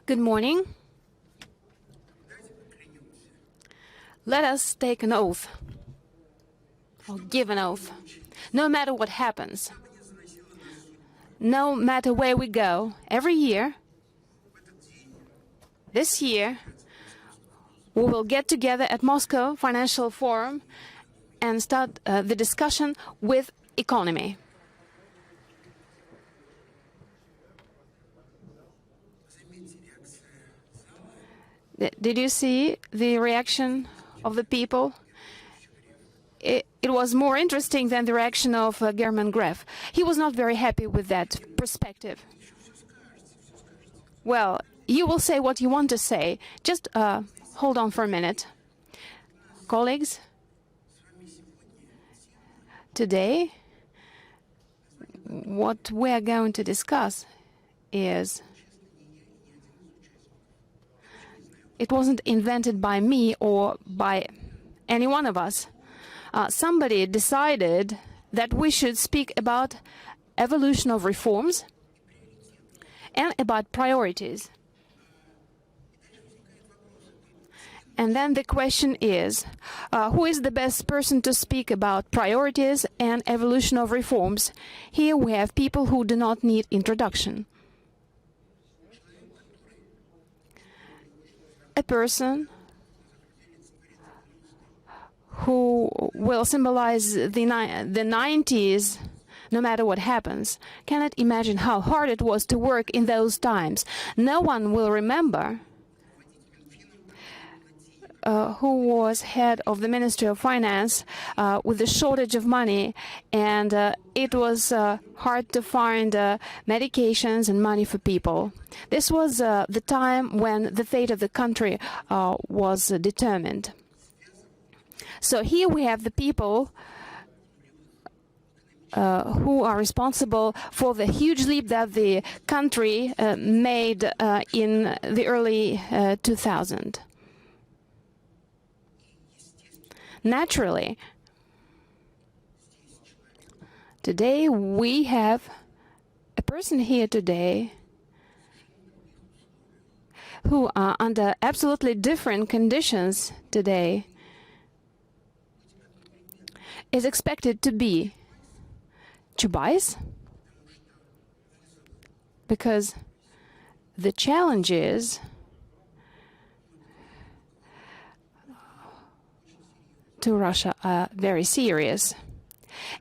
Good morning. Let us take an oath, or give an oath, no matter what happens, no matter where we go, every year, this year, we will get together at Moscow Financial Forum and start the discussion with economy. Did you see the reaction of the people? It was more interesting than the reaction of German Gref. He was not very happy with that perspective. Well, you will say what you want to say. Just hold on for a minute. Colleagues, today, what we are going to discuss is, it wasn't invented by me or by any one of us. Somebody decided that we should speak about evolution of reforms and about priorities. And then the question is, who is the best person to speak about priorities and evolution of reforms? Here we have people who do not need introduction. A person who will symbolize the 90s, no matter what happens, cannot imagine how hard it was to work in those times. No one will remember who was head of the Ministry of Finance with the shortage of money, and it was hard to find medications and money for people. This was the time when the fate of the country was determined. So here we have the people who are responsible for the huge leap that the country made in the early 2000s. Naturally, today we have a person here today who are under absolutely different conditions today is expected to be Chubais, because the challenges to Russia are very serious,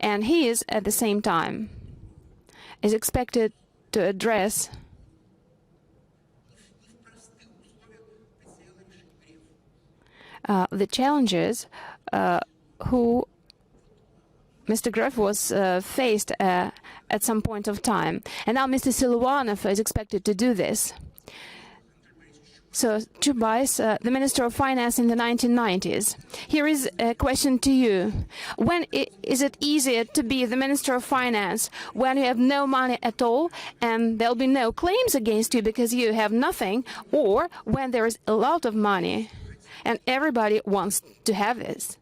and he is at the same time is expected to address the challenges who Mr. Gref was faced at some point of time, and now Mr. Silovanov is expected to do this. So, Chubais, the Minister of Finance in the 1990s. Here is a question to you. When is it easier to be the Minister of Finance? When you have no money at all and there'll be no claims against you because you have nothing, or when there is a lot of money and everybody wants to have this?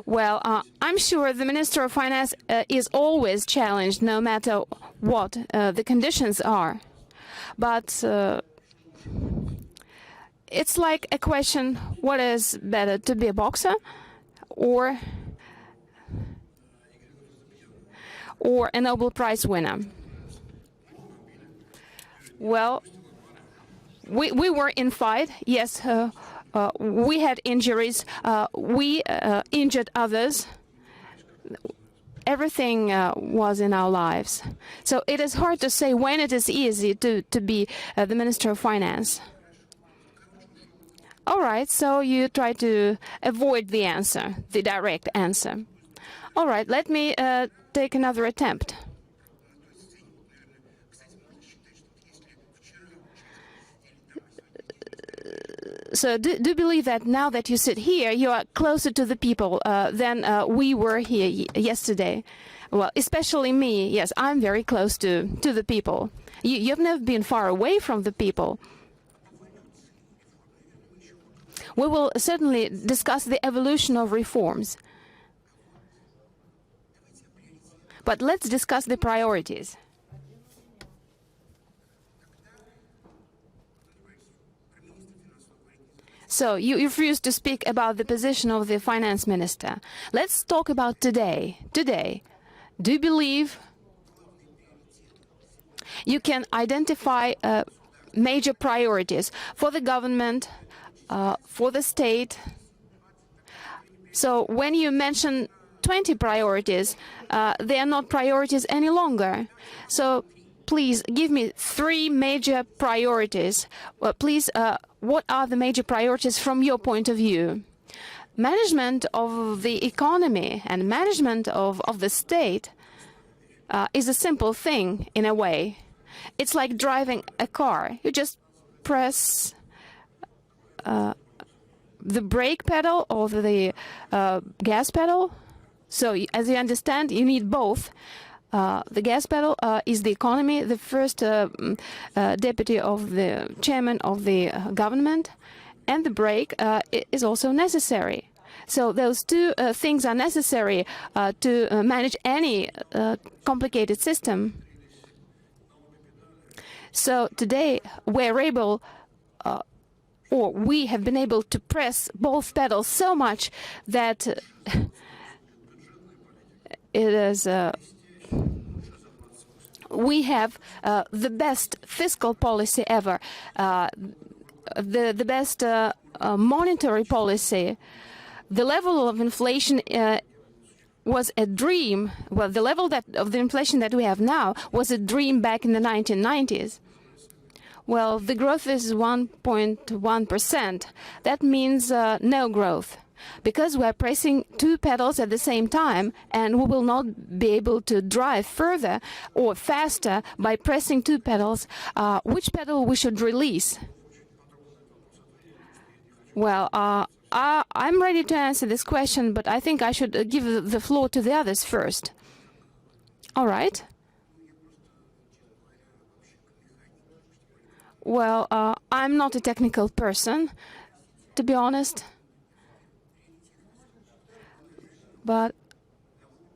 Well, I'm sure the Minister of Finance is always challenged, no matter what the conditions are. But it's like a question, what is better, to be a boxer or a Nobel Prize winner? Well, we were in fight, yes. We had injuries, we injured others. Everything was in our lives. So it is hard to say when it is easy to be the Minister of Finance. All right, so you try to avoid the answer, the direct answer. All right, let me take another attempt. So do believe that now that you sit here, you are closer to the people than we were here yesterday. Well, especially me. Yes, I'm very close to the people. You've never been far away from the people. We will certainly discuss the evolution of reforms. But let's discuss the priorities. So you refuse to speak about the position of the finance minister. Let's talk about today. Today, do you believe you can identify major priorities for the government, for the state? So when you mention 20 priorities, they are not priorities any longer. So please give me 3 major priorities. Please, what are the major priorities from your point of view? Management of the economy and management of the state is a simple thing in a way. It's like driving a car. You just press the brake pedal or the gas pedal. So as you understand, you need both. The gas pedal is the economy, the first deputy of the chairman of the government, and the brake is also necessary. So those 2 things are necessary to manage any complicated system. So today we're able, or we have been able to press both pedals so much that it is we have the best fiscal policy ever, the best monetary policy. The level of inflation was a dream. Well, the level of the inflation that we have now was a dream back in the 1990s. Well, the growth is 1.1%. That means no growth, because we're pressing 2 pedals at the same time, and we will not be able to drive further or faster by pressing 2 pedals. Which pedal we should release? Well, I'm ready to answer this question, but I think I should give the floor to the others first. All right. Well, I'm not a technical person, to be honest. But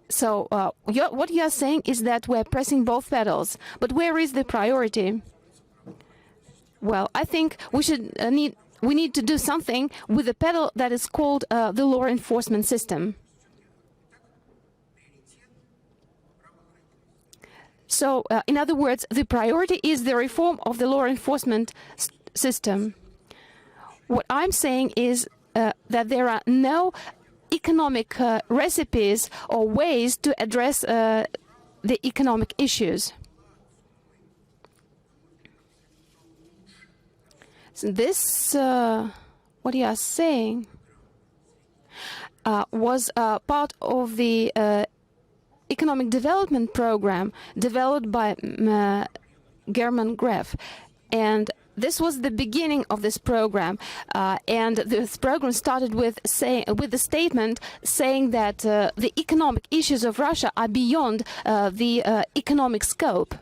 so what you are saying is that we're pressing both pedals. But where is the priority? Well, I think we need to do something with the pedal that is called the law enforcement system. So, in other words, the priority is the reform of the law enforcement system. What I'm saying is that there are no economic recipes or ways to address the economic issues. So this, what you are saying, was part of the economic development program developed by German Gref, and this was the beginning of this program. And this program started with the statement saying that the economic issues of Russia are beyond the economic scope.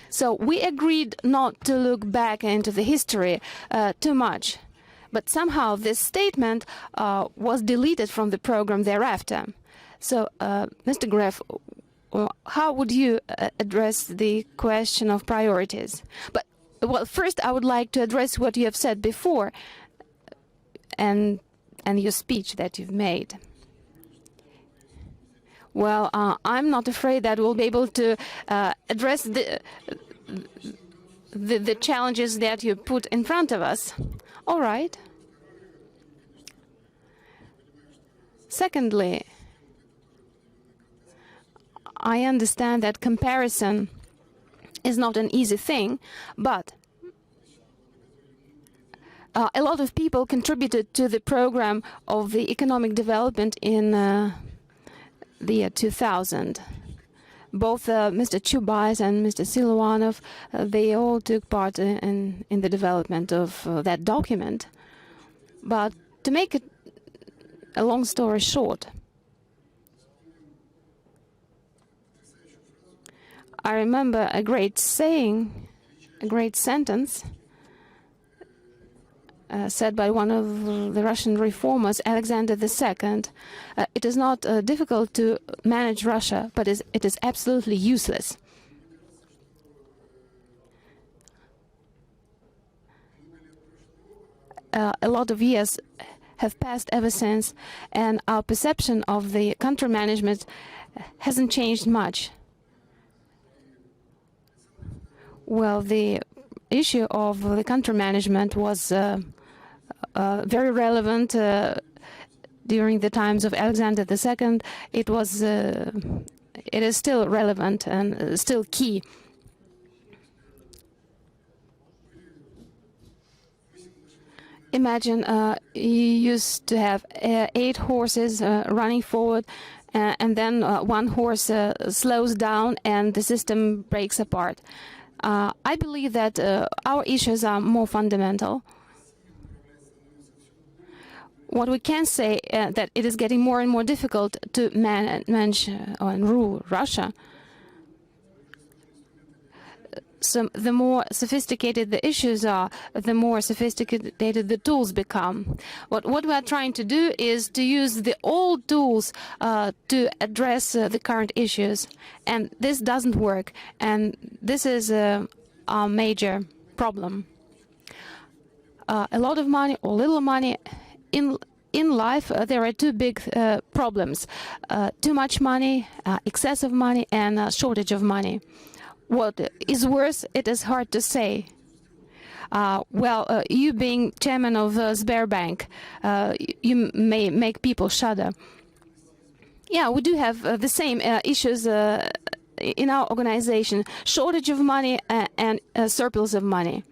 So we agreed not to look back into the history too much. But somehow this statement was deleted from the program thereafter. So, Mr. Gref, how would you address the question of priorities? But, well, first I would like to address what you have said before and your speech that you've made. Well, I'm not afraid that we'll be able to address the challenges that you put in front of us. All right. Secondly, I understand that comparison is not an easy thing, but a lot of people contributed to the program of the economic development in the year 2000. Both Mr. Chubais and Mr. Silovanov, they all took part in the development of that document. But to make it a long story short, I remember a great saying, a great sentence said by one of the Russian reformers, Alexander II, it is not difficult to manage Russia, but it is absolutely useless. A lot of years have passed ever since, and our perception of the country management hasn't changed much. Well, the issue of the country management was very relevant during the times of Alexander II. It is still relevant and still key. Imagine you used to have 8 horses running forward, and then one horse slows down and the system breaks apart. I believe that our issues are more fundamental. What we can say that it is getting more and more difficult to manage and rule Russia. So the more sophisticated the issues are, the more sophisticated the tools become. What we are trying to do is to use the old tools to address the current issues, and this doesn't work, and this is our major problem. A lot of money or little money in life, there are 2 big problems: too much money, excessive money, and shortage of money. What is worse, it is hard to say. You being chairman of Sberbank, you may make people shudder. Yeah, we do have the same issues in our organization: shortage of money and surplus of money.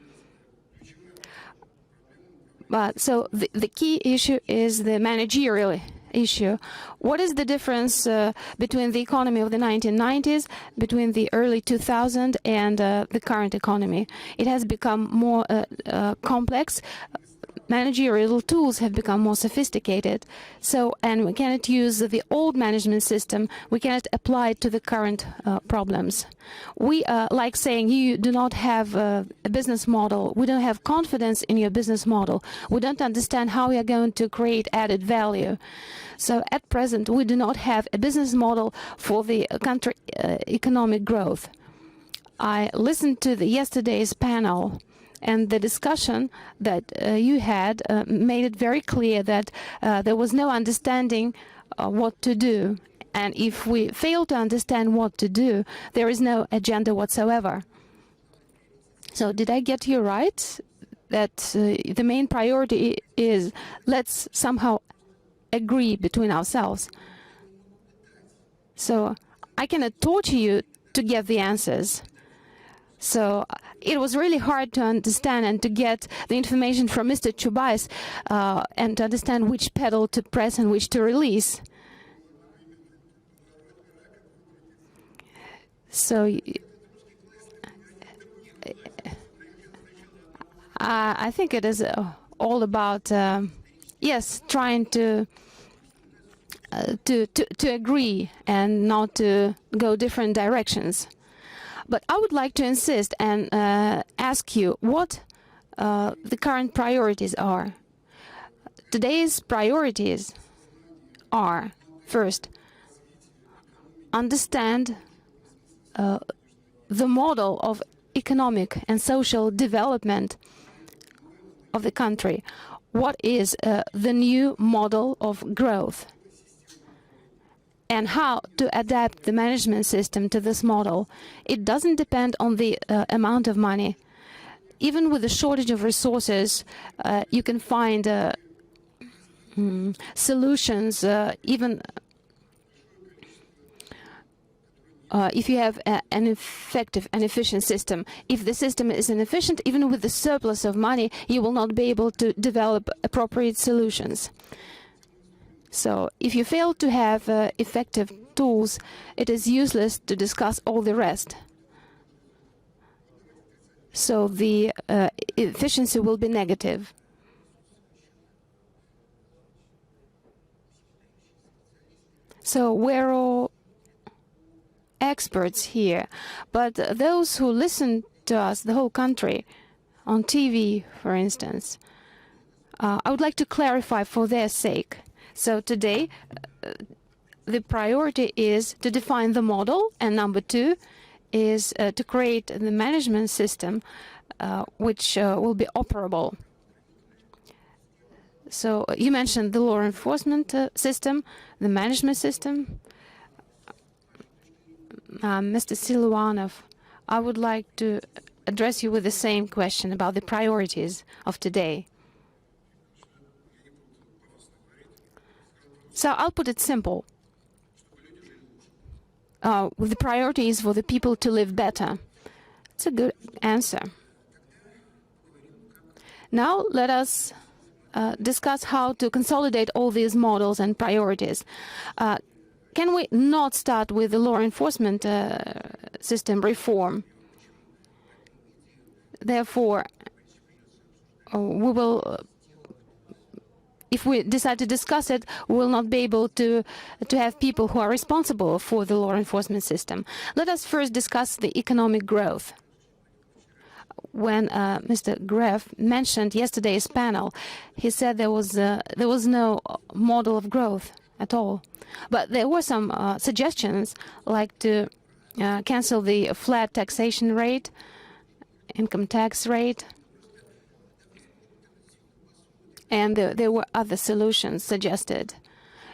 So the key issue is the managerial issue. What is the difference between the economy of the 1990s, between the early 2000s, and the current economy? It has become more complex. Managerial tools have become more sophisticated. And we cannot use the old management system. We cannot apply it to the current problems. We like saying, you do not have a business model. We don't have confidence in your business model. We don't understand how we are going to create added value. So at present, we do not have a business model for the country economic growth. I listened to yesterday's panel, and the discussion that you had made it very clear that there was no understanding what to do. And if we fail to understand what to do, there is no agenda whatsoever. So did I get you right? That the main priority is, let's somehow agree between ourselves. So I cannot torture you to get the answers. So it was really hard to understand and to get the information from Mr. Chubais and to understand which pedal to press and which to release. So I think it is all about, yes, trying to agree and not to go different directions. But I would like to insist and ask you what the current priorities are. Today's priorities are, first, understand the model of economic and social development of the country. What is the new model of growth? And how to adapt the management system to this model. It doesn't depend on the amount of money. Even with the shortage of resources, you can find solutions, even if you have an effective and efficient system. If the system is inefficient, even with the surplus of money, you will not be able to develop appropriate solutions. So if you fail to have effective tools, it is useless to discuss all the rest. So the efficiency will be negative. So we're all experts here, but those who listen to us, the whole country, on TV, for instance, I would like to clarify for their sake. So today, the priority is to define the model, and number two is to create the management system which will be operable. So you mentioned the law enforcement system, the management system. Mr. Silvanov, I would like to address you with the same question about the priorities of today. So I'll put it simple. The priority is for the people to live better. It's a good answer. Now let us discuss how to consolidate all these models and priorities. Can we not start with the law enforcement system reform? Therefore, we will, if we decide to discuss it, we will not be able to have people who are responsible for the law enforcement system. Let us first discuss the economic growth. When Mr. Greff mentioned yesterday's panel, he said there was no model of growth at all. But there were some suggestions, like to cancel the flat taxation rate, income tax rate, and there were other solutions suggested.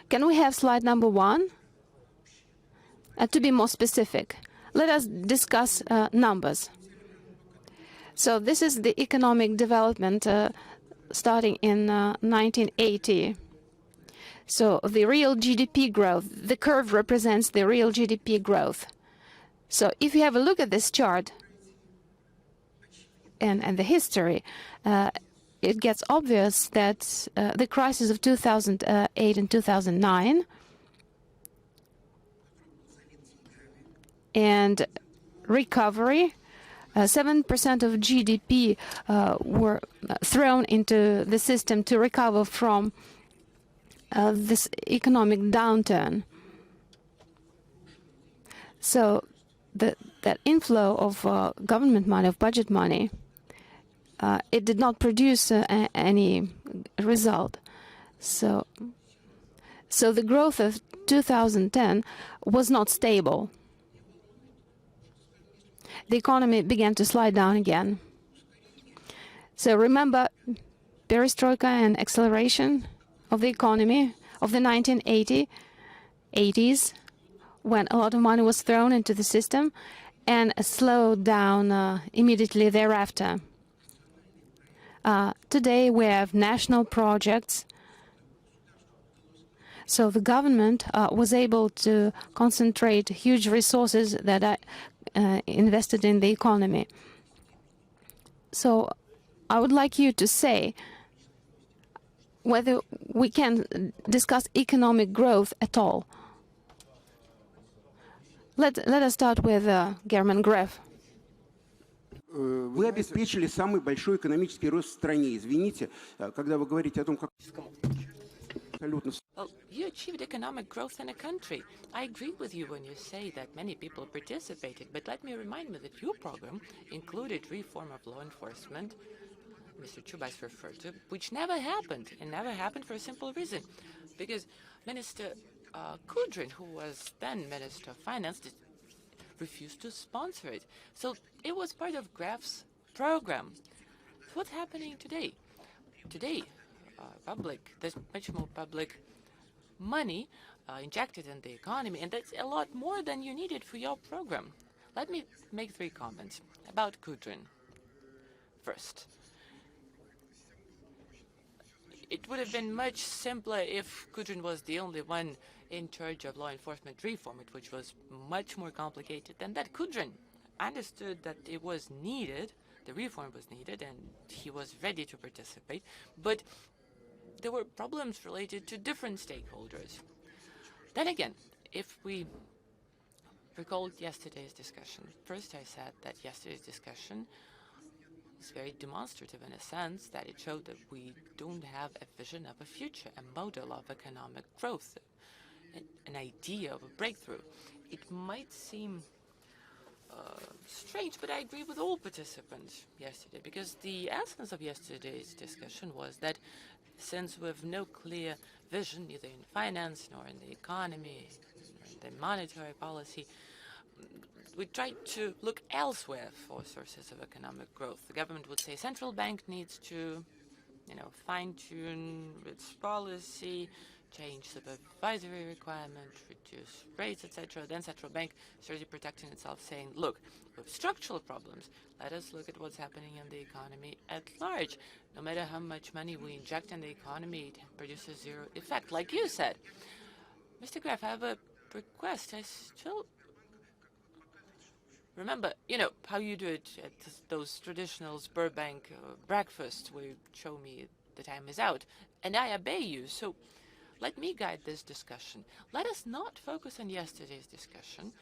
Can we have slide number 1? To be more specific, let us discuss numbers. So this is the economic development starting in 1980. So the real GDP growth, the curve represents the real GDP growth. So if you have a look at this chart and the history, it gets obvious that the crisis of 2008 and 2009 and recovery, 7% of GDP were thrown into the system to recover from this economic downturn. So that inflow of government money, of budget money, it did not produce any result. So the growth of 2010 was not stable. The economy began to slide down again. So remember perestroika and acceleration of the economy of the 1980s, when a lot of money was thrown into the system and slowed down immediately thereafter. Today we have national projects. So the government was able to concentrate huge resources that are invested in the economy. So I would like you to say whether we can discuss economic growth at all. Let us start with German Greff. Вы обеспечили самый большой экономический рост в стране. Извините, когда вы говорите о том, как... Well, you achieved economic growth in a country. I agree with you when you say that many people participated, but let me remind you that your program included reform of law enforcement, Mr. Chubais referred to, which never happened, and never happened for a simple reason, because Minister Kudrin, who was then Minister of Finance, refused to sponsor it. So it was part of Greff's program. So what's happening today? Today, there's much more public money injected in the economy, and that's a lot more than you needed for your program. Let me make 3 comments about Kudrin. First, it would have been much simpler if Kudrin was the only one in charge of law enforcement reform, which was much more complicated than that. Kudrin understood that it was needed, the reform was needed, and he was ready to participate, but there were problems related to different stakeholders. Then again, if we recall yesterday's discussion, first I said that yesterday's discussion is very demonstrative in a sense that it showed that we don't have a vision of a future, a model of economic growth, an idea of a breakthrough. It might seem strange, but I agree with all participants yesterday, because the essence of yesterday's discussion was that since we have no clear vision, neither in finance nor in the economy, nor in the monetary policy, we tried to look elsewhere for sources of economic growth. The government would say central bank needs to, fine-tune its policy, change supervisory requirements, reduce rates, etc. Then central bank started protecting itself, saying, look, we have structural problems. Let us look at what's happening in the economy at large. No matter how much money we inject in the economy, it produces zero effect, like you said. Mr. Graf, I have a request. I still remember, how you do it at those traditional Burbank breakfasts where you show me the time is out, and I obey you. So let me guide this discussion. Let us not focus on yesterday's discussion.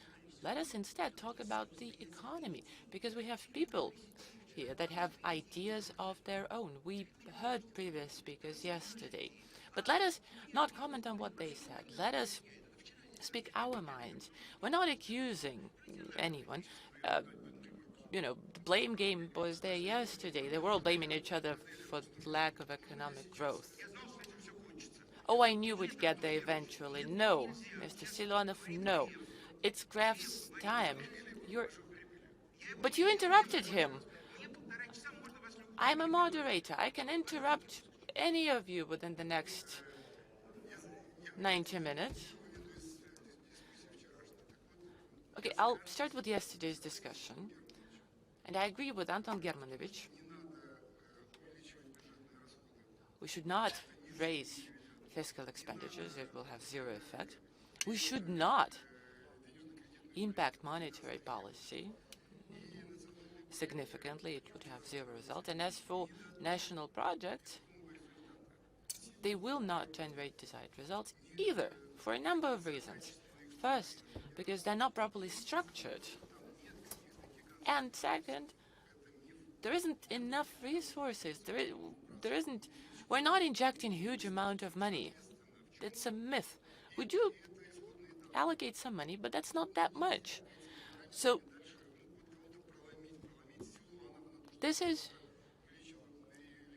Let us instead talk about the economy, because we have people here that have ideas of their own. We heard previous speakers yesterday. But let us not comment on what they said. Let us speak our minds. We're not accusing anyone. The blame game was there yesterday. They were all blaming each other for lack of economic growth. Oh, I knew we'd get there eventually. No, Mr. Silonov, no. It's Graf's time. But you interrupted him. I'm a moderator. I can interrupt any of you within the next 90 minutes. Okay, I'll start with yesterday's discussion. And I agree with Anton Germanovich. We should not raise fiscal expenditures. It will have zero effect. We should not impact monetary policy significantly. It would have zero result. And as for national projects, they will not generate desired results either, for a number of reasons. First, because they're not properly structured. And second, there isn't enough resources. We're not injecting huge amount of money. It's a myth. We do allocate some money, but that's not that much. So this is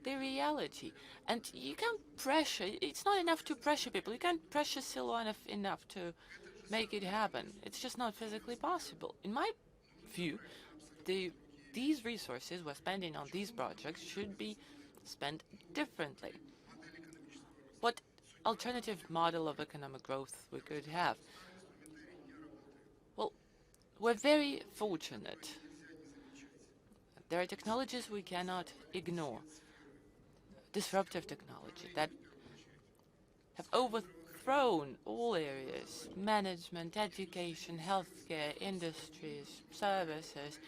the reality. And you can't pressure. It's not enough to pressure people. You can't pressure Silonov enough to make it happen. It's just not physically possible. In my view, these resources we're spending on these projects should be spent differently. What alternative model of economic growth we could have? Well, we're very fortunate. There are technologies we cannot ignore. Disruptive technology that have overthrown all areas: management, education, healthcare, industries, services.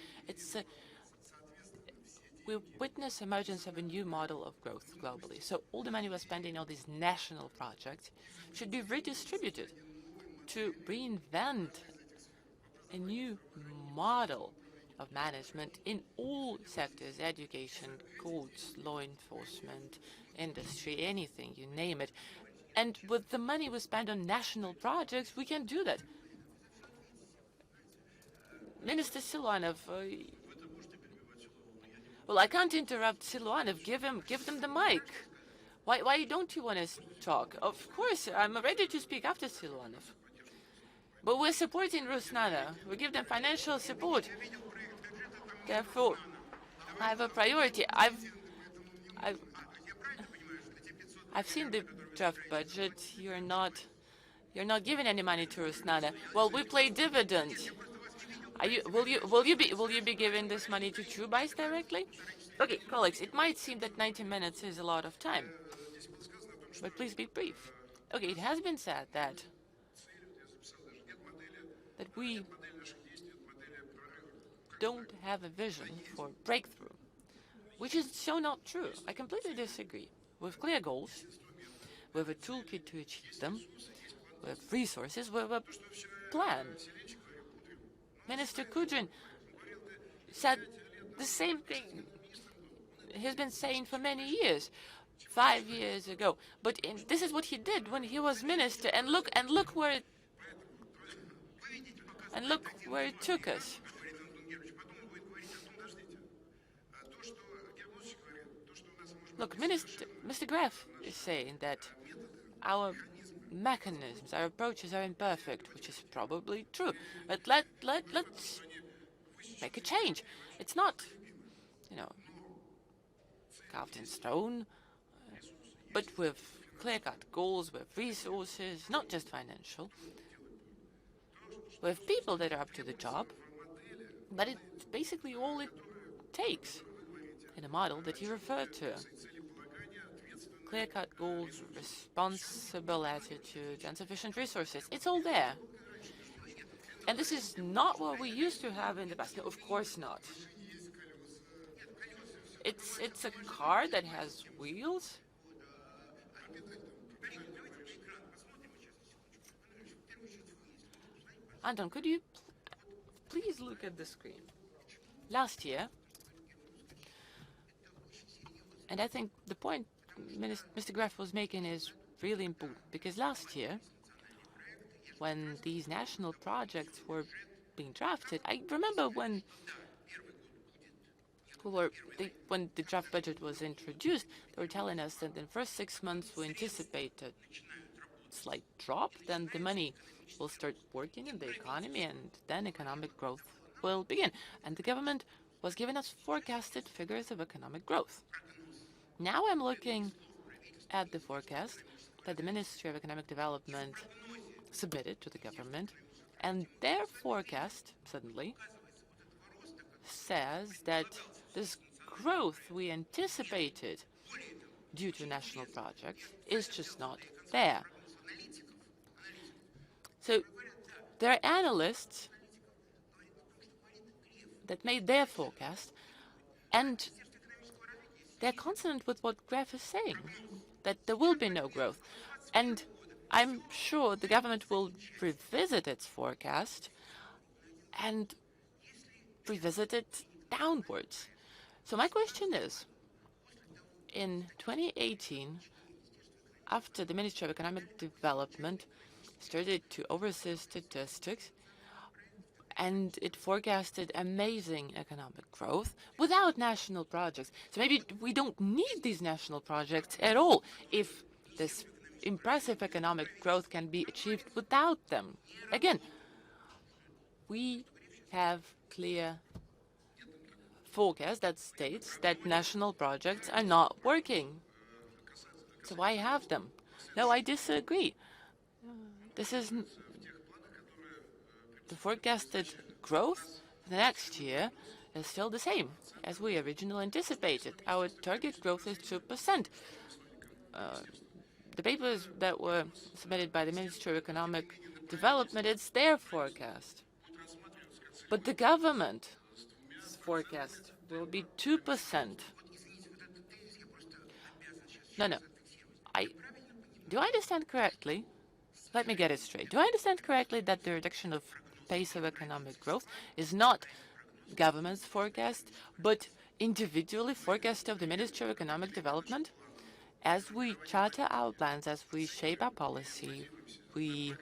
We witness emergence of a new model of growth globally. So all the money we're spending on these national projects should be redistributed to reinvent a new model of management in all sectors: education, courts, law enforcement, industry, anything, you name it. And with the money we spend on national projects, we can do that. Minister Silonov, well, I can't interrupt Silonov. Give them the mic. Why don't you want to talk? Of course, I'm ready to speak after Silonov. But we're supporting Rusnana. We give them financial support. Therefore, I have a priority. I've seen the draft budget. You're not giving any money to Rusnana. Well, we play dividends. Will you be giving this money to Chubais directly? Okay, colleagues, it might seem that 90 minutes is a lot of time, but please be brief. Okay, it has been said that we don't have a vision for breakthrough, which is so not true. I completely disagree. We have clear goals. We have a toolkit to achieve them. We have resources. We have a plan. Minister Kudrin said the same thing he's been saying for many years, 5 years ago. But this is what he did when he was minister. And look where it took us. Look, Mr. Graf is saying that our mechanisms, our approaches are imperfect, which is probably true. But let's make a change. It's not, carved in stone, but with clear-cut goals, with resources, not just financial, with people that are up to the job. But it's basically all it takes in a model that you referred to. Clear-cut goals, responsible attitude, and sufficient resources. It's all there. And this is not what we used to have in the past. No, of course not. It's a car that has wheels. Anton, could you please look at the screen? Last year, and I think the point Mr. Graf was making is really important, because last year, when these national projects were being drafted, I remember when the draft budget was introduced, they were telling us that in the first 6 months we anticipate a slight drop, then the money will start working in the economy, and then economic growth will begin. And the government was giving us forecasted figures of economic growth. Now I'm looking at the forecast that the Ministry of Economic Development submitted to the government, and their forecast suddenly says that this growth we anticipated due to national projects is just not there. So there are analysts that made their forecast, and they're consonant with what Graf is saying, that there will be no growth. And I'm sure the government will revisit its forecast and revisit it downwards. So my question is, in 2018, after the Ministry of Economic Development started to oversee statistics, and it forecasted amazing economic growth without national projects. So maybe we don't need these national projects at all if this impressive economic growth can be achieved without them. Again, we have clear forecast that states that national projects are not working. So why have them? No, I disagree. This is the forecasted growth for the next year is still the same as we originally anticipated. Our target growth is 2%. The papers that were submitted by the Ministry of Economic Development, it's their forecast. But the government's forecast will be 2%. No. Do I understand correctly? Let me get it straight. Do I understand correctly that the reduction of pace of economic growth is not government's forecast, but individually forecast of the Ministry of Economic Development? As we charter our plans, as we shape our policy, we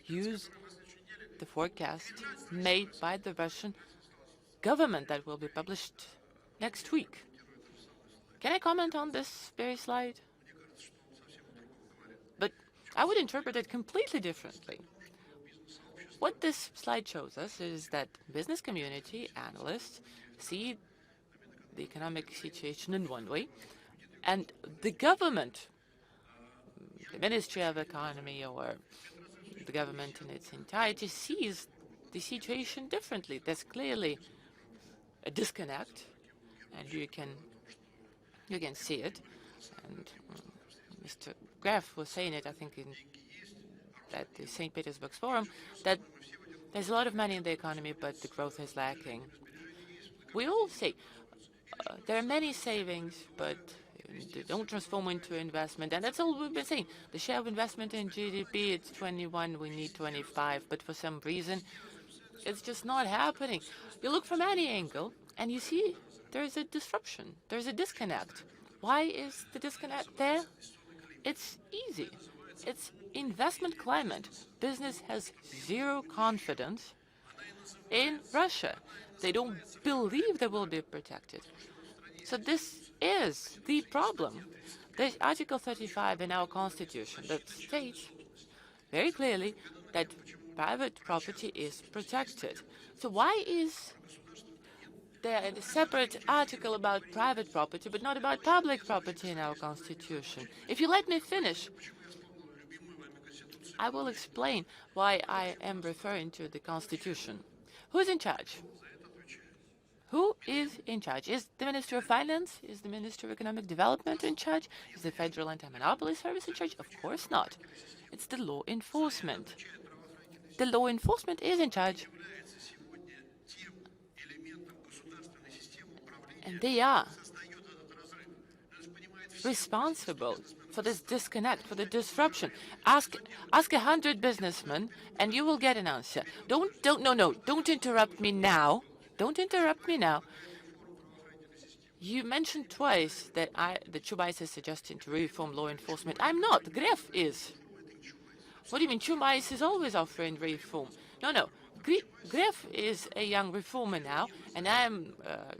use the forecast made by the Russian government that will be published next week. Can I comment on this very slide? But I would interpret it completely differently. What this slide shows us is that business community analysts see the economic situation in one way, and the government, the Ministry of Economy or the government in its entirety sees the situation differently. There's clearly a disconnect, and you can see it. And Mr. Graf was saying it, I think, at the St. Petersburg Forum, that there's a lot of money in the economy, but the growth is lacking. We all say there are many savings, but they don't transform into investment, and that's all we've been saying. The share of investment in GDP, it's 21, we need 25, but for some reason, it's just not happening. You look from any angle, and you see there's a disruption, there's a disconnect. Why is the disconnect there? It's easy. It's investment climate. Business has zero confidence in Russia. They don't believe they will be protected. So this is the problem. There's Article 35 in our Constitution that states very clearly that private property is protected. So why is there a separate article about private property but not about public property in our Constitution? If you let me finish, I will explain why I am referring to the Constitution. Who's in charge? Who is in charge? Is the Minister of Finance? Is the Minister of Economic Development in charge? Is the Federal Anti-Monopoly Service in charge? Of course not. It's the law enforcement. The law enforcement is in charge. And they are responsible for this disconnect, for the disruption. Ask 100 businessmen, and you will get an answer. Don't interrupt me now. Don't interrupt me now. You mentioned twice that Chubais is suggesting to reform law enforcement. I'm not. Gref is. What do you mean? Chubais is always offering reform. No. Gref is a young reformer now, and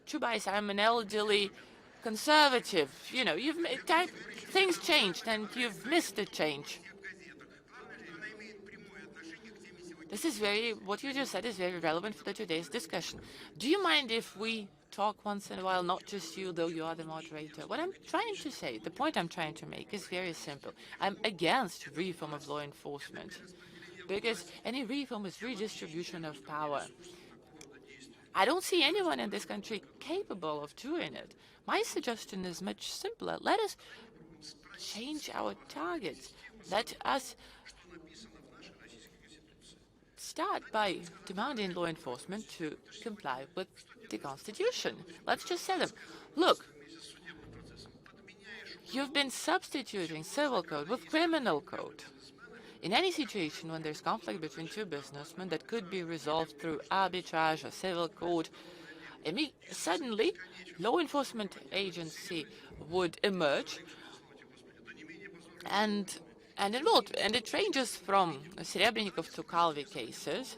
Chubais, I'm an elderly conservative. You know, things changed, and you've missed the change. What you just said is very relevant for today's discussion. Do you mind if we talk once in a while, not just you, though you are the moderator? What I'm trying to say, the point I'm trying to make is very simple. I'm against reform of law enforcement, because any reform is redistribution of power. I don't see anyone in this country capable of doing it. My suggestion is much simpler. Let us change our targets. Let us start by demanding law enforcement to comply with the Constitution. Let's just tell them, look, you've been substituting civil code with criminal code. In any situation when there's conflict between two businessmen that could be resolved through arbitrage or civil court, suddenly law enforcement agency would emerge and it ranges from Serebrennikov to Calvi cases,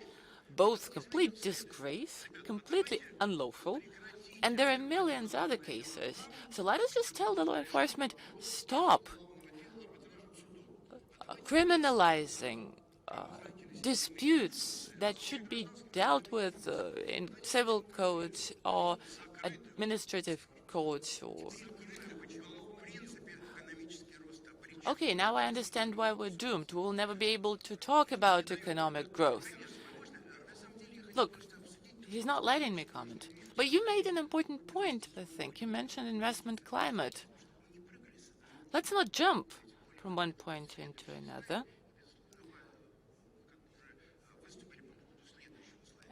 both complete disgrace, completely unlawful, and there are millions other cases. So let us just tell the law enforcement, stop criminalizing disputes that should be dealt with in civil codes or administrative codes. Okay, now I understand why we're doomed. We'll never be able to talk about economic growth. Look, he's not letting me comment. But you made an important point, I think. You mentioned investment climate. Let's not jump from one point into another.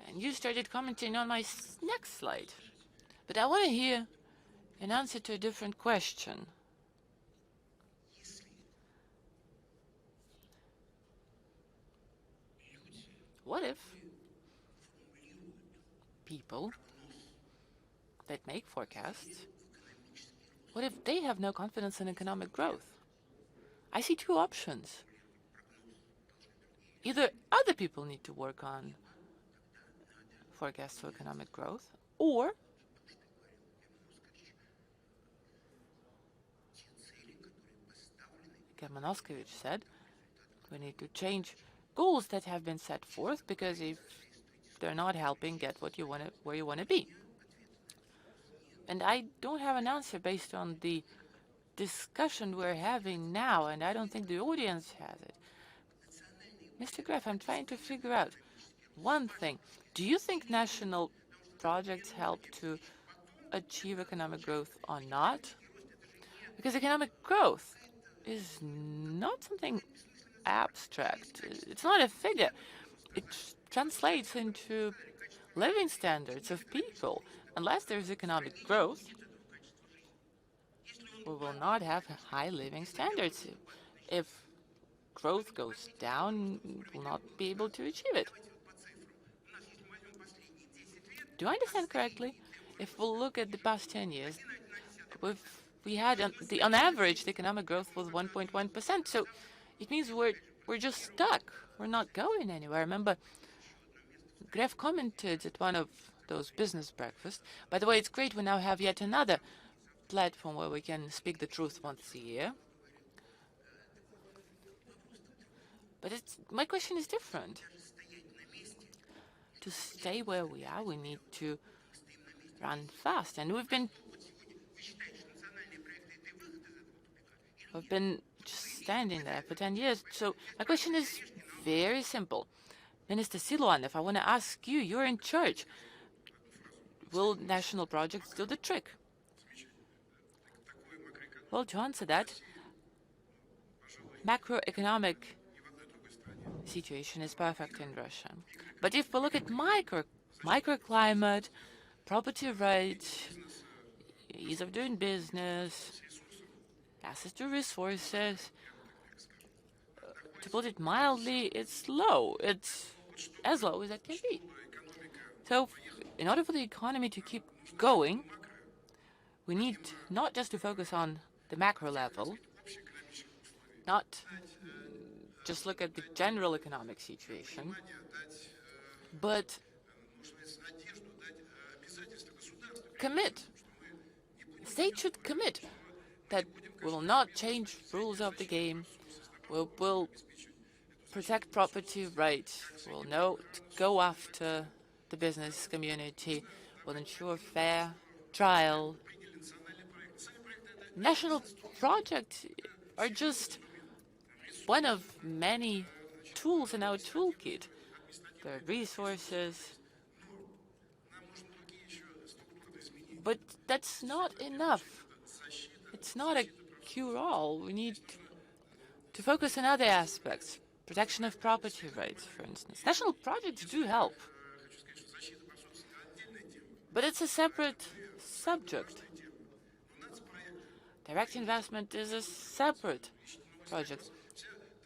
And you started commenting on my next slide. But I want to hear an answer to a different question. What if people that make forecasts, what if they have no confidence in economic growth? I see two options. Either other people need to work on forecasts for economic growth, or Germanovskevich said, we need to change goals that have been set forth, because if they're not helping get where you want to be. And I don't have an answer based on the discussion we're having now, and I don't think the audience has it. Mr. Gref, I'm trying to figure out one thing. Do you think national projects help to achieve economic growth or not? Because economic growth is not something abstract. It's not a figure. It translates into living standards of people. Unless there's economic growth, we will not have high living standards. If growth goes down, we will not be able to achieve it. Do I understand correctly? If we look at the past 10 years, we had on average the economic growth was 1.1%. So it means we're just stuck. We're not going anywhere. I remember Gref commented at one of those business breakfasts. By the way, it's great we now have yet another platform where we can speak the truth once a year. But my question is different. To stay where we are, we need to run fast. And we've been just standing there for 10 years. So my question is very simple. Minister Siluanov, I want to ask you, you're in charge. Will national projects do the trick? Well, to answer that, macroeconomic situation is perfect in Russia. But if we look at microclimate, property rights, ease of doing business, access to resources, to put it mildly, it's low. It's as low as it can be. So in order for the economy to keep going, we need not just to focus on the macro level, not just look at the general economic situation, but commit. States should commit that we will not change rules of the game, we will protect property rights, we'll not go after the business community, will ensure fair trial. National projects are just one of many tools in our toolkit. There are resources, but that's not enough. It's not a cure-all. We need to focus on other aspects. Protection of property rights, for instance. National projects do help, but it's a separate subject. Direct investment is a separate project.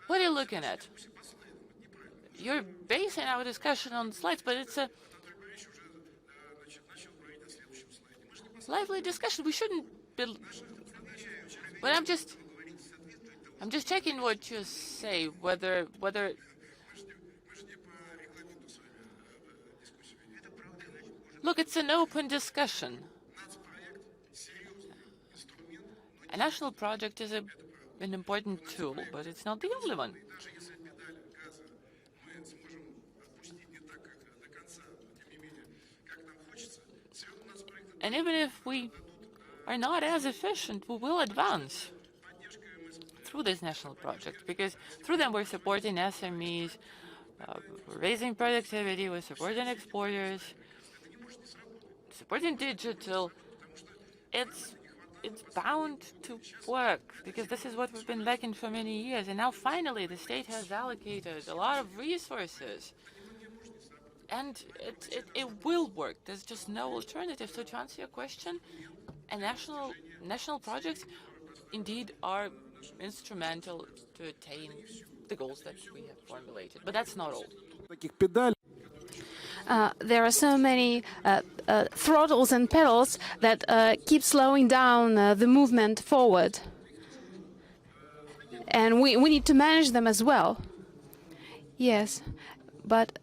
What are you looking at? You're basing our discussion on slides, but it's a lively discussion. We shouldn't be. But I'm just checking what you say. Whether. Look, it's an open discussion. A national project is an important tool, but it's not the only one. And even if we are not as efficient, we will advance through this national project, because through them we're supporting SMEs, we're raising productivity, we're supporting exporters, supporting digital. It's bound to work, because this is what we've been lacking for many years. And now finally the state has allocated a lot of resources. And it will work. There's just no alternative. So to answer your question, national projects indeed are instrumental to attain the goals that we have formulated. But that's not all. There are so many throttles and pedals that keep slowing down the movement forward. And we need to manage them as well. Yes, but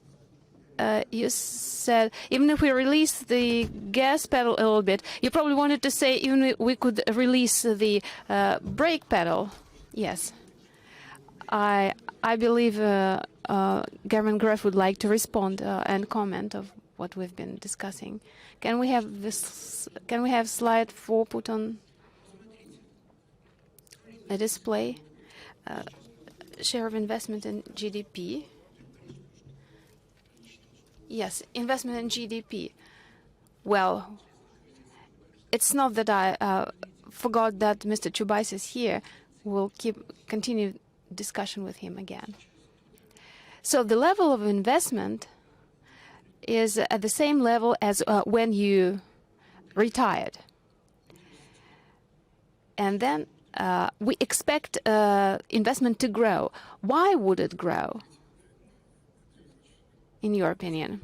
you said even if we release the gas pedal a little bit, you probably wanted to say even if we could release the brake pedal. Yes. I believe German Gref would like to respond and comment of what we've been discussing. Can we have this? Can we have slide 4 put on a display? Share of investment in GDP. Yes, investment in GDP. Well, it's not that I forgot that Mr. Chubais is here. We'll continue discussion with him again. So the level of investment is at the same level as when you retired. And then we expect investment to grow. Why would it grow, in your opinion?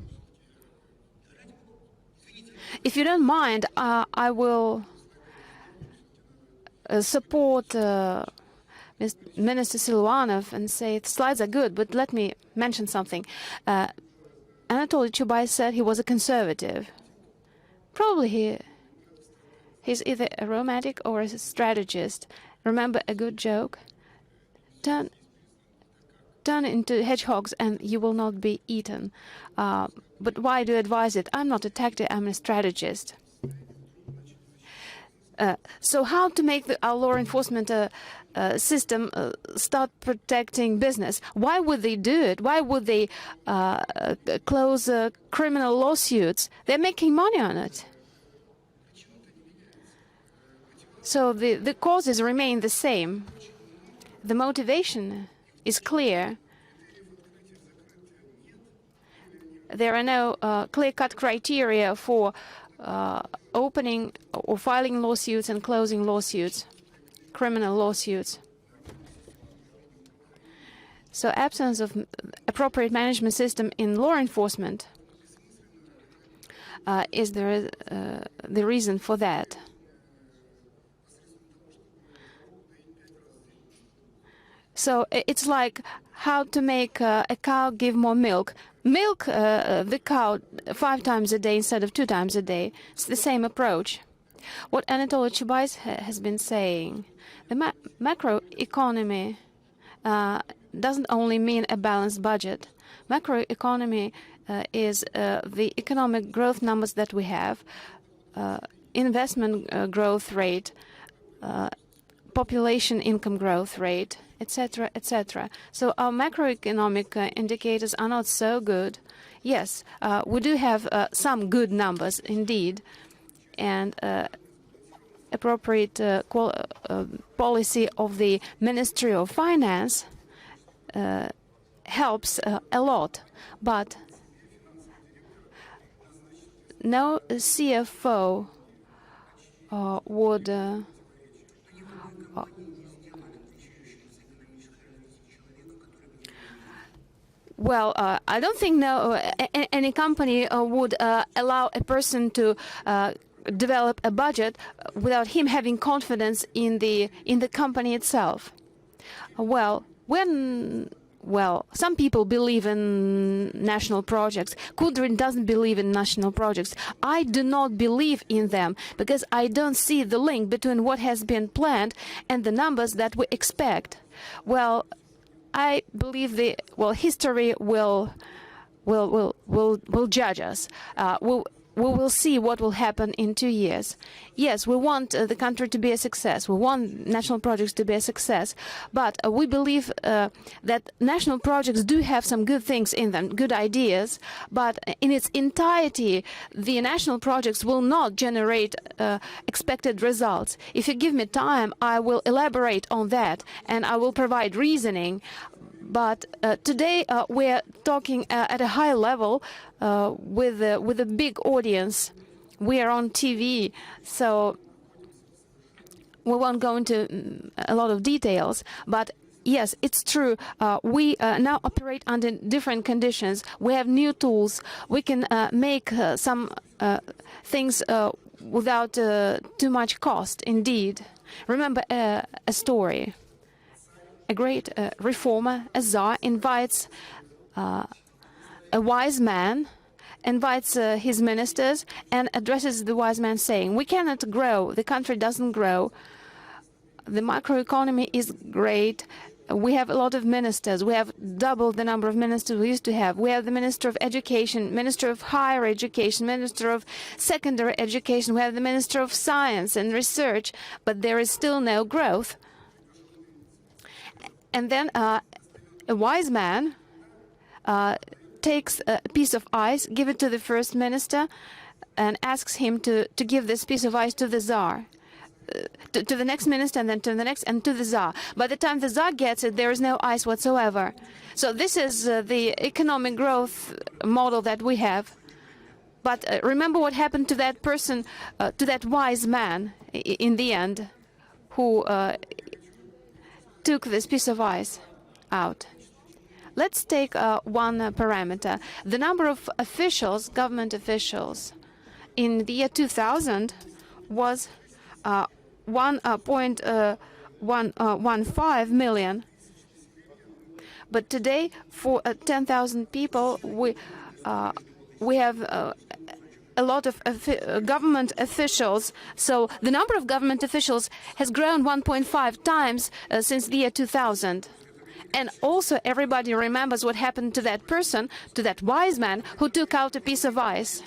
If you don't mind, I will support Minister Siluanov and say the slides are good, but let me mention something. Anatoly Chubais said he was a conservative. Probably He's either a romantic or a strategist. Remember a good joke? Turn into hedgehogs and you will not be eaten. But why do you advise it? I'm not a tactic, I'm a strategist. So how to make our law enforcement system start protecting business? Why would they do it? Why would they close criminal lawsuits? They're making money on it. So the causes remain the same. The motivation is clear. There are no clear-cut criteria for opening or filing lawsuits and closing lawsuits, criminal lawsuits. So absence of appropriate management system in law enforcement is the reason for that. So it's like how to make a cow give more milk. Milk the cow 5 times a day instead of 2 times a day. It's the same approach. What Anatoly Chubais has been saying, the macroeconomy doesn't only mean a balanced budget. Macroeconomy is the economic growth numbers that we have, investment growth rate, population income growth rate, etc., etc. So our macroeconomic indicators are not so good. Yes, we do have some good numbers indeed, and appropriate policy of the Ministry of Finance helps a lot, but no CFO would well, I don't think any company would allow a person to develop a budget without him having confidence in the company itself. Well, some people believe in national projects. Kudrin doesn't believe in national projects. I do not believe in them because I don't see the link between what has been planned and the numbers that we expect. Well, I believe history will judge us. We will see what will happen in 2 years. Yes, we want the country to be a success. We want national projects to be a success. But we believe that national projects do have some good things in them, good ideas. But in its entirety, the national projects will not generate expected results. If you give me time, I will elaborate on that and I will provide reasoning. But today we're talking at a high level with a big audience. We are on TV, so we won't go into a lot of details. But yes, it's true. We now operate under different conditions. We have new tools. We can make some things without too much cost, indeed. Remember a story. A great reformer, a czar, invites a wise man, invites his ministers, and addresses the wise man saying, "We cannot grow. The country doesn't grow. The macroeconomy is great. We have a lot of ministers. We have double the number of ministers we used to have. We have the Minister of Education, Minister of Higher Education, Minister of Secondary Education. We have the Minister of Science and Research, but there is still no growth." And then a wise man takes a piece of ice, give it to the first minister, and asks him to give this piece of ice to the Tsar, to the next minister, and then to the next, and to the Tsar. By the time the Tsar gets it, there is no ice whatsoever. So this is the economic growth model that we have. But remember what happened to that person, to that wise man in the end, who took this piece of ice out. Let's take one parameter. The number of officials, government officials, in the year 2000 was 1.115 million. But today, for 10,000 people, we have a lot of government officials. So the number of government officials has grown 1.5 times since the year 2000. And also everybody remembers what happened to that person, to that wise man who took out a piece of ice.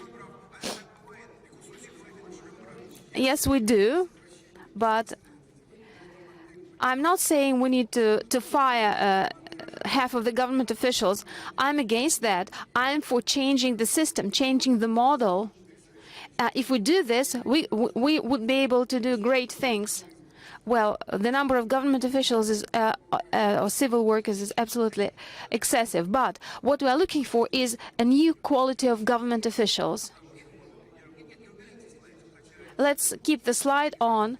Yes, we do, but I'm not saying we need to fire half of the government officials. I'm against that. I'm for changing the system, changing the model. If we do this, we would be able to do great things. Well, the number of government officials is, or civil workers is absolutely excessive. But what we are looking for is a new quality of government officials. Let's keep the slide on,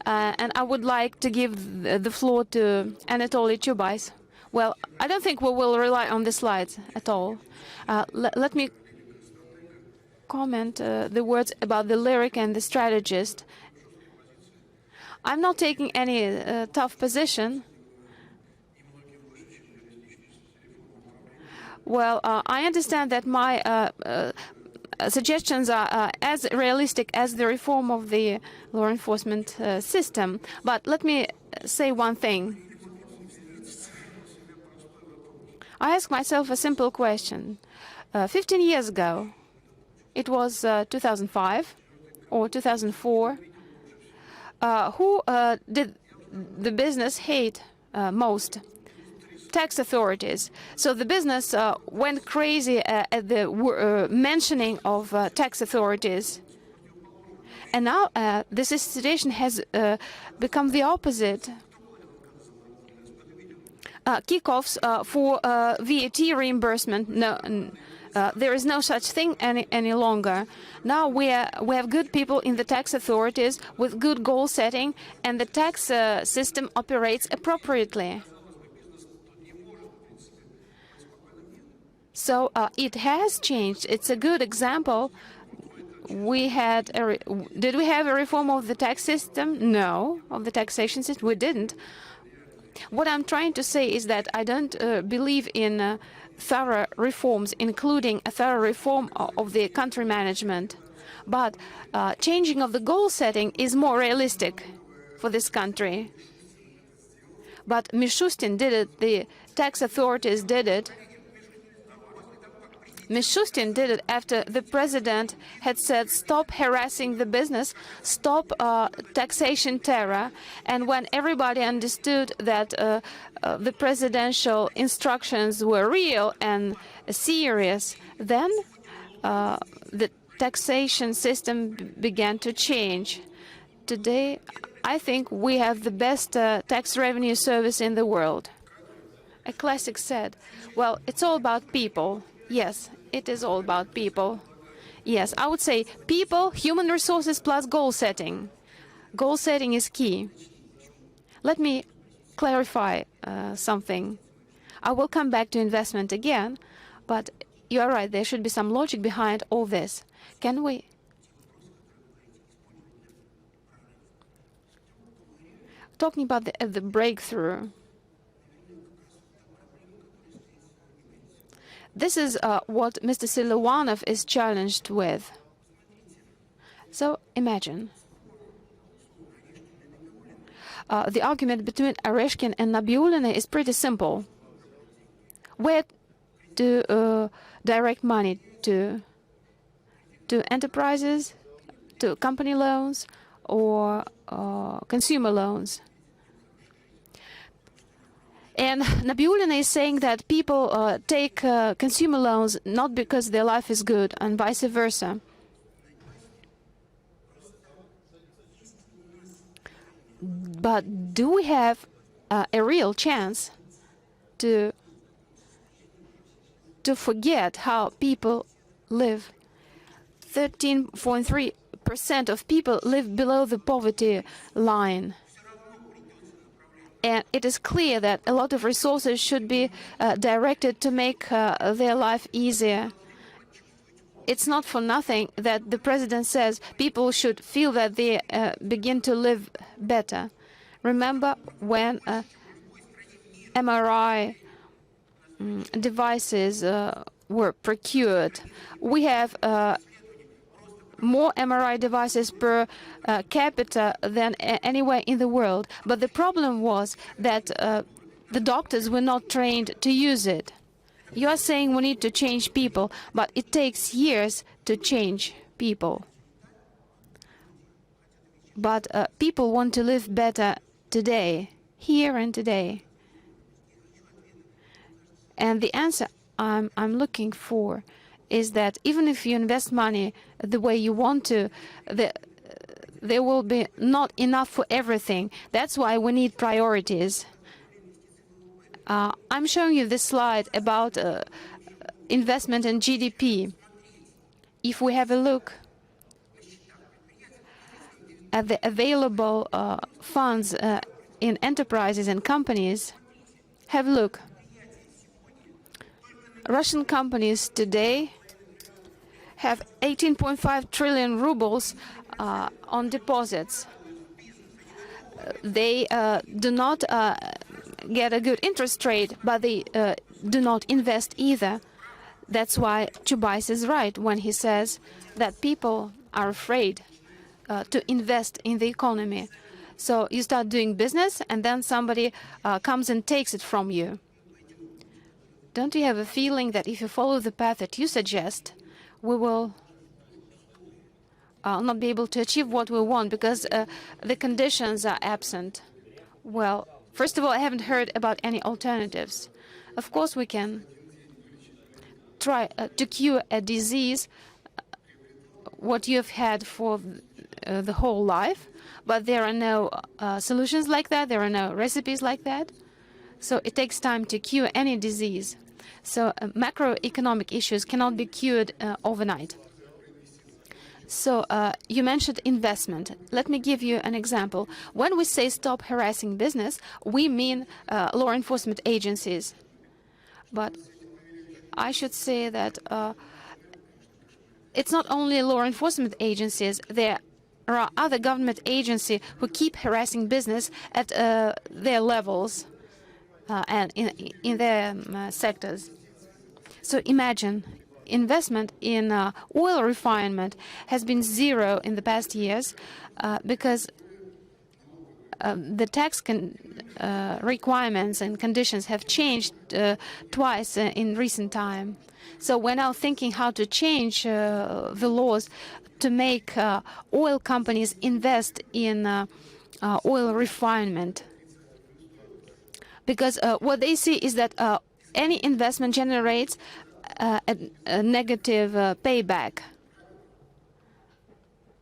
and I would like to give the floor to Anatoly Chubais. Well, I don't think we will rely on the slides at all. Let me comment the words about the lyric and the strategist. I'm not taking any tough position. Well, I understand that my suggestions are as realistic as the reform of the law enforcement system. But let me say one thing. I ask myself a simple question. 15 years ago, it was 2005 or 2004, who did the business hate most? Tax authorities. So the business went crazy at the mentioning of tax authorities. And now this situation has become the opposite. Kickoffs for VAT reimbursement, no, there is no such thing any longer. Now we have good people in the tax authorities with good goal setting, and the tax system operates appropriately. So it has changed. It's a good example. We had did we have a reform of the tax system? No, of the taxation system. We didn't. What I'm trying to say is that I don't believe in thorough reforms, including a thorough reform of the country management. But changing of the goal setting is more realistic for this country. But Mishustin did it, the tax authorities did it. Mishustin did it after the president had said, stop harassing the business, stop taxation terror. And when everybody understood that the presidential instructions were real and serious, then the taxation system began to change. Today, I think we have the best tax revenue service in the world. A classic said, well, it's all about people. Yes, it is all about people. Yes, I would say people, human resources plus goal setting. Goal setting is key. Let me clarify something. I will come back to investment again, but you are right, there should be some logic behind all this. Can we? Talking about the breakthrough. This is what Mr. Silovanov is challenged with. So imagine. The argument between Oreshkin and Nabiullina is pretty simple. Where to direct money to? To enterprises, to company loans, or consumer loans? And Nabiullina is saying that people take consumer loans not because their life is good, and vice versa. But do we have a real chance to forget how people live? 13.3% of people live below the poverty line. And it is clear that a lot of resources should be directed to make their life easier. It's not for nothing that the president says people should feel that they begin to live better. Remember when MRI devices were procured? We have more MRI devices per capita than anywhere in the world. But the problem was that the doctors were not trained to use it. You are saying we need to change people, but it takes years to change people. But people want to live better today, here and today. And the answer I'm looking for is that even if you invest money the way you want to, there will be not enough for everything. That's why we need priorities. I'm showing you this slide about investment in GDP. If we have a look at the available funds in enterprises and companies, have a look. Russian companies today have 18.5 trillion rubles on deposits. They do not get a good interest rate, but they do not invest either. That's why Chubais is right when he says that people are afraid to invest in the economy. So you start doing business, and then somebody comes and takes it from you. Don't you have a feeling that if you follow the path that you suggest, we will not be able to achieve what we want because the conditions are absent? Well, first of all, I haven't heard about any alternatives. Of course, we can try to cure a disease, what you've had for the whole life, but there are no solutions like that. There are no recipes like that. So it takes time to cure any disease. So macroeconomic issues cannot be cured overnight. So you mentioned investment. Let me give you an example. When we say stop harassing business, we mean law enforcement agencies. But I should say that it's not only law enforcement agencies. There are other government agencies who keep harassing business at their levels and in their sectors. So imagine investment in oil refinement has been zero in the past years because the tax requirements and conditions have changed twice in recent time. So we're now thinking how to change the laws to make oil companies invest in oil refinement. Because what they see is that any investment generates a negative payback,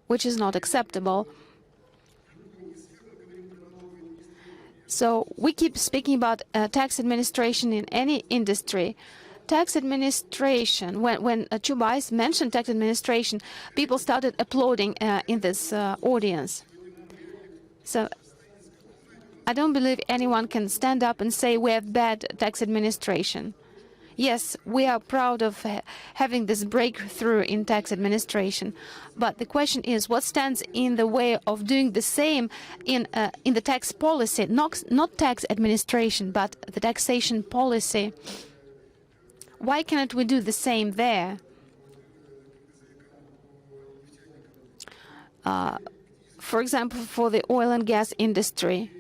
which is not acceptable. So we keep speaking about tax administration in any industry. Tax administration, when Chubais mentioned tax administration, people started applauding in this audience. So I don't believe anyone can stand up and say we have bad tax administration. Yes, we are proud of having this breakthrough in tax administration. But the question is, what stands in the way of doing the same in the tax policy, not tax administration, but the taxation policy? Why cannot we do the same there? For example, for the oil and gas industry.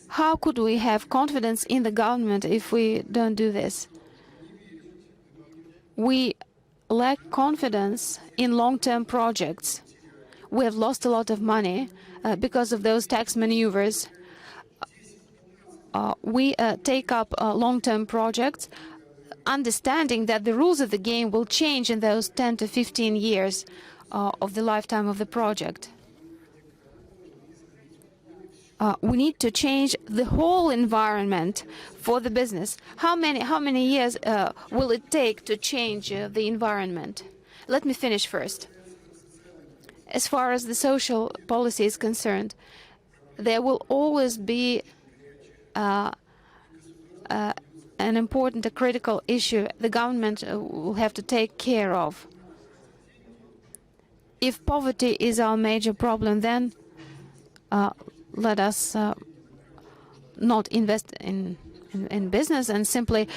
How could we have confidence in the government if we don't do this? We lack confidence in long-term projects. We have lost a lot of money because of those tax maneuvers. We take up long-term projects, understanding that the rules of the game will change in those 10 to 15 years of the lifetime of the project. We need to change the whole environment for the business. How many years will it take to change the environment? Let me finish first. As far as the social policy is concerned, there will always be an important, a critical issue the government will have to take care of. If poverty is our major problem, then let us not invest in business and simply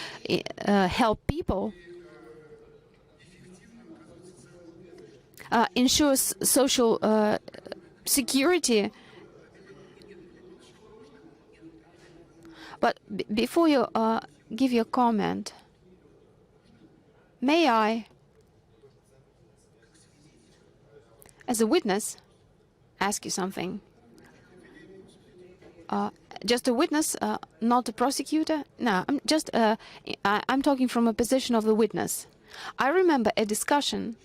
help people. ensures social security. But before you give your comment, may I, as a witness, ask you something? Just a witness, not a prosecutor? No, I'm talking from a position of the witness. I remember a discussion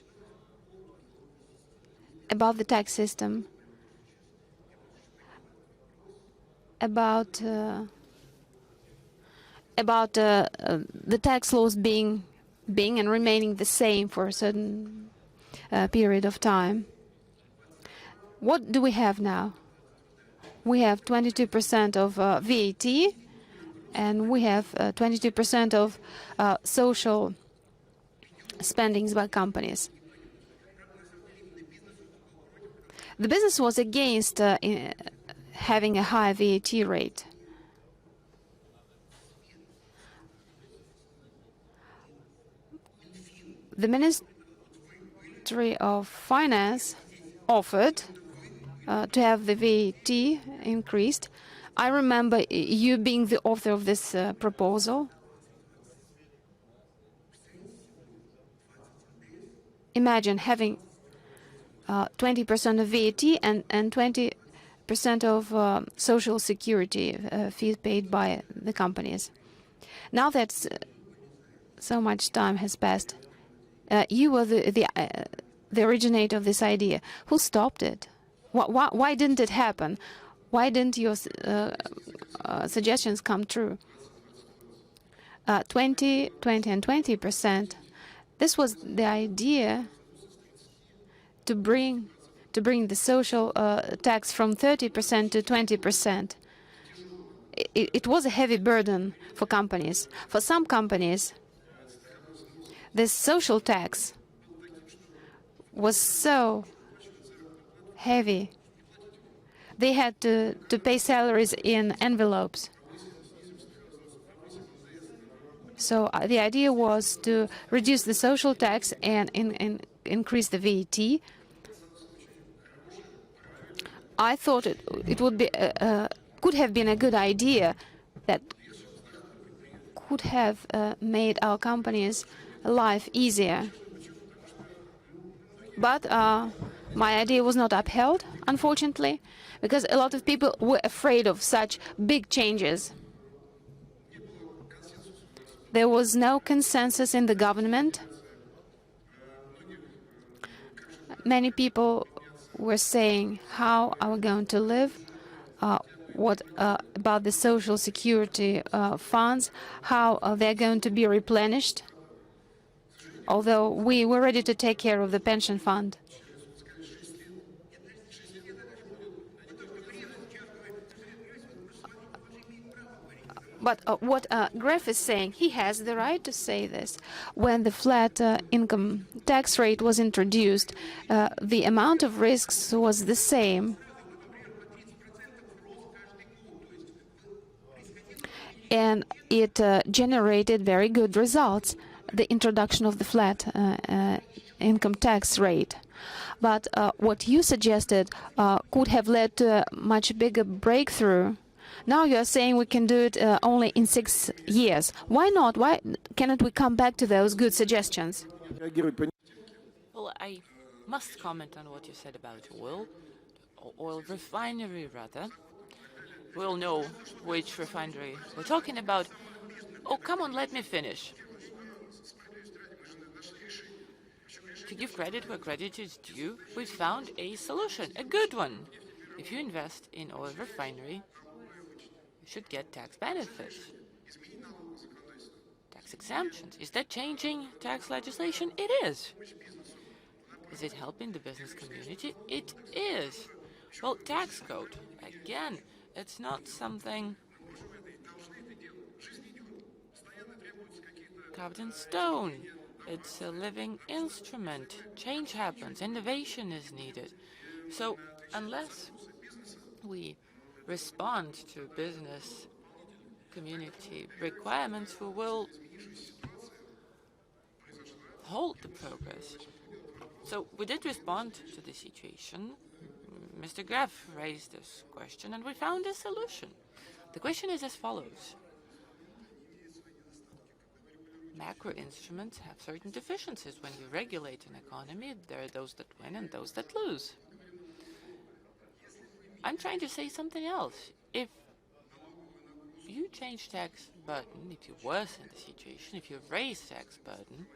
about the tax system, about the tax laws being and remaining the same for a certain period of time. What do we have now? We have 22% of VAT, and we have 22% of social spendings by companies. The business was against having a high VAT rate. The Ministry of Finance offered to have the VAT increased. I remember you being the author of this proposal. Imagine having 20% of VAT and 20% of social security fees paid by the companies. Now that so much time has passed, you were the originator of this idea. Who stopped it? Why didn't it happen? Why didn't your suggestions come true? 20, and 20%. This was the idea to bring the social tax from 30% to 20%. It was a heavy burden for companies. For some companies, this social tax was so heavy. They had to pay salaries in envelopes. So the idea was to reduce the social tax and increase the VAT. I thought it would be could have been a good idea that could have made our companies' life easier. But my idea was not upheld, unfortunately, because a lot of people were afraid of such big changes. There was no consensus in the government. Many people were saying, how are we going to live? What about the social security funds? How they're going to be replenished? Although we were ready to take care of the pension fund. But what Gref is saying, he has the right to say this. When the flat income tax rate was introduced, the amount of risks was the same. And it generated very good results, the introduction of the flat income tax rate. But what you suggested could have led to a much bigger breakthrough. Now you are saying we can do it only in 6 years. Why not? Why cannot we come back to those good suggestions? Well, I must comment on what you said about oil refinery, rather. We'll know which refinery we're talking about. Oh, come on, let me finish. To give credit where credit is due, we found a solution, a good one. If you invest in oil refinery, you should get tax benefits, tax exemptions. Is that changing tax legislation? It is. Is it helping the business community? It is. Well, tax code, again, it's not something carved in stone. It's a living instrument. Change happens. Innovation is needed. So unless we respond to business community requirements, we will halt the progress. So we did respond to the situation. Mr. Graf raised this question, and we found a solution. The question is as follows. Macro instruments have certain deficiencies. When you regulate an economy, there are those that win and those that lose. I'm trying to say something else. If you change tax burden, if you worsen the situation, if you raise tax burden,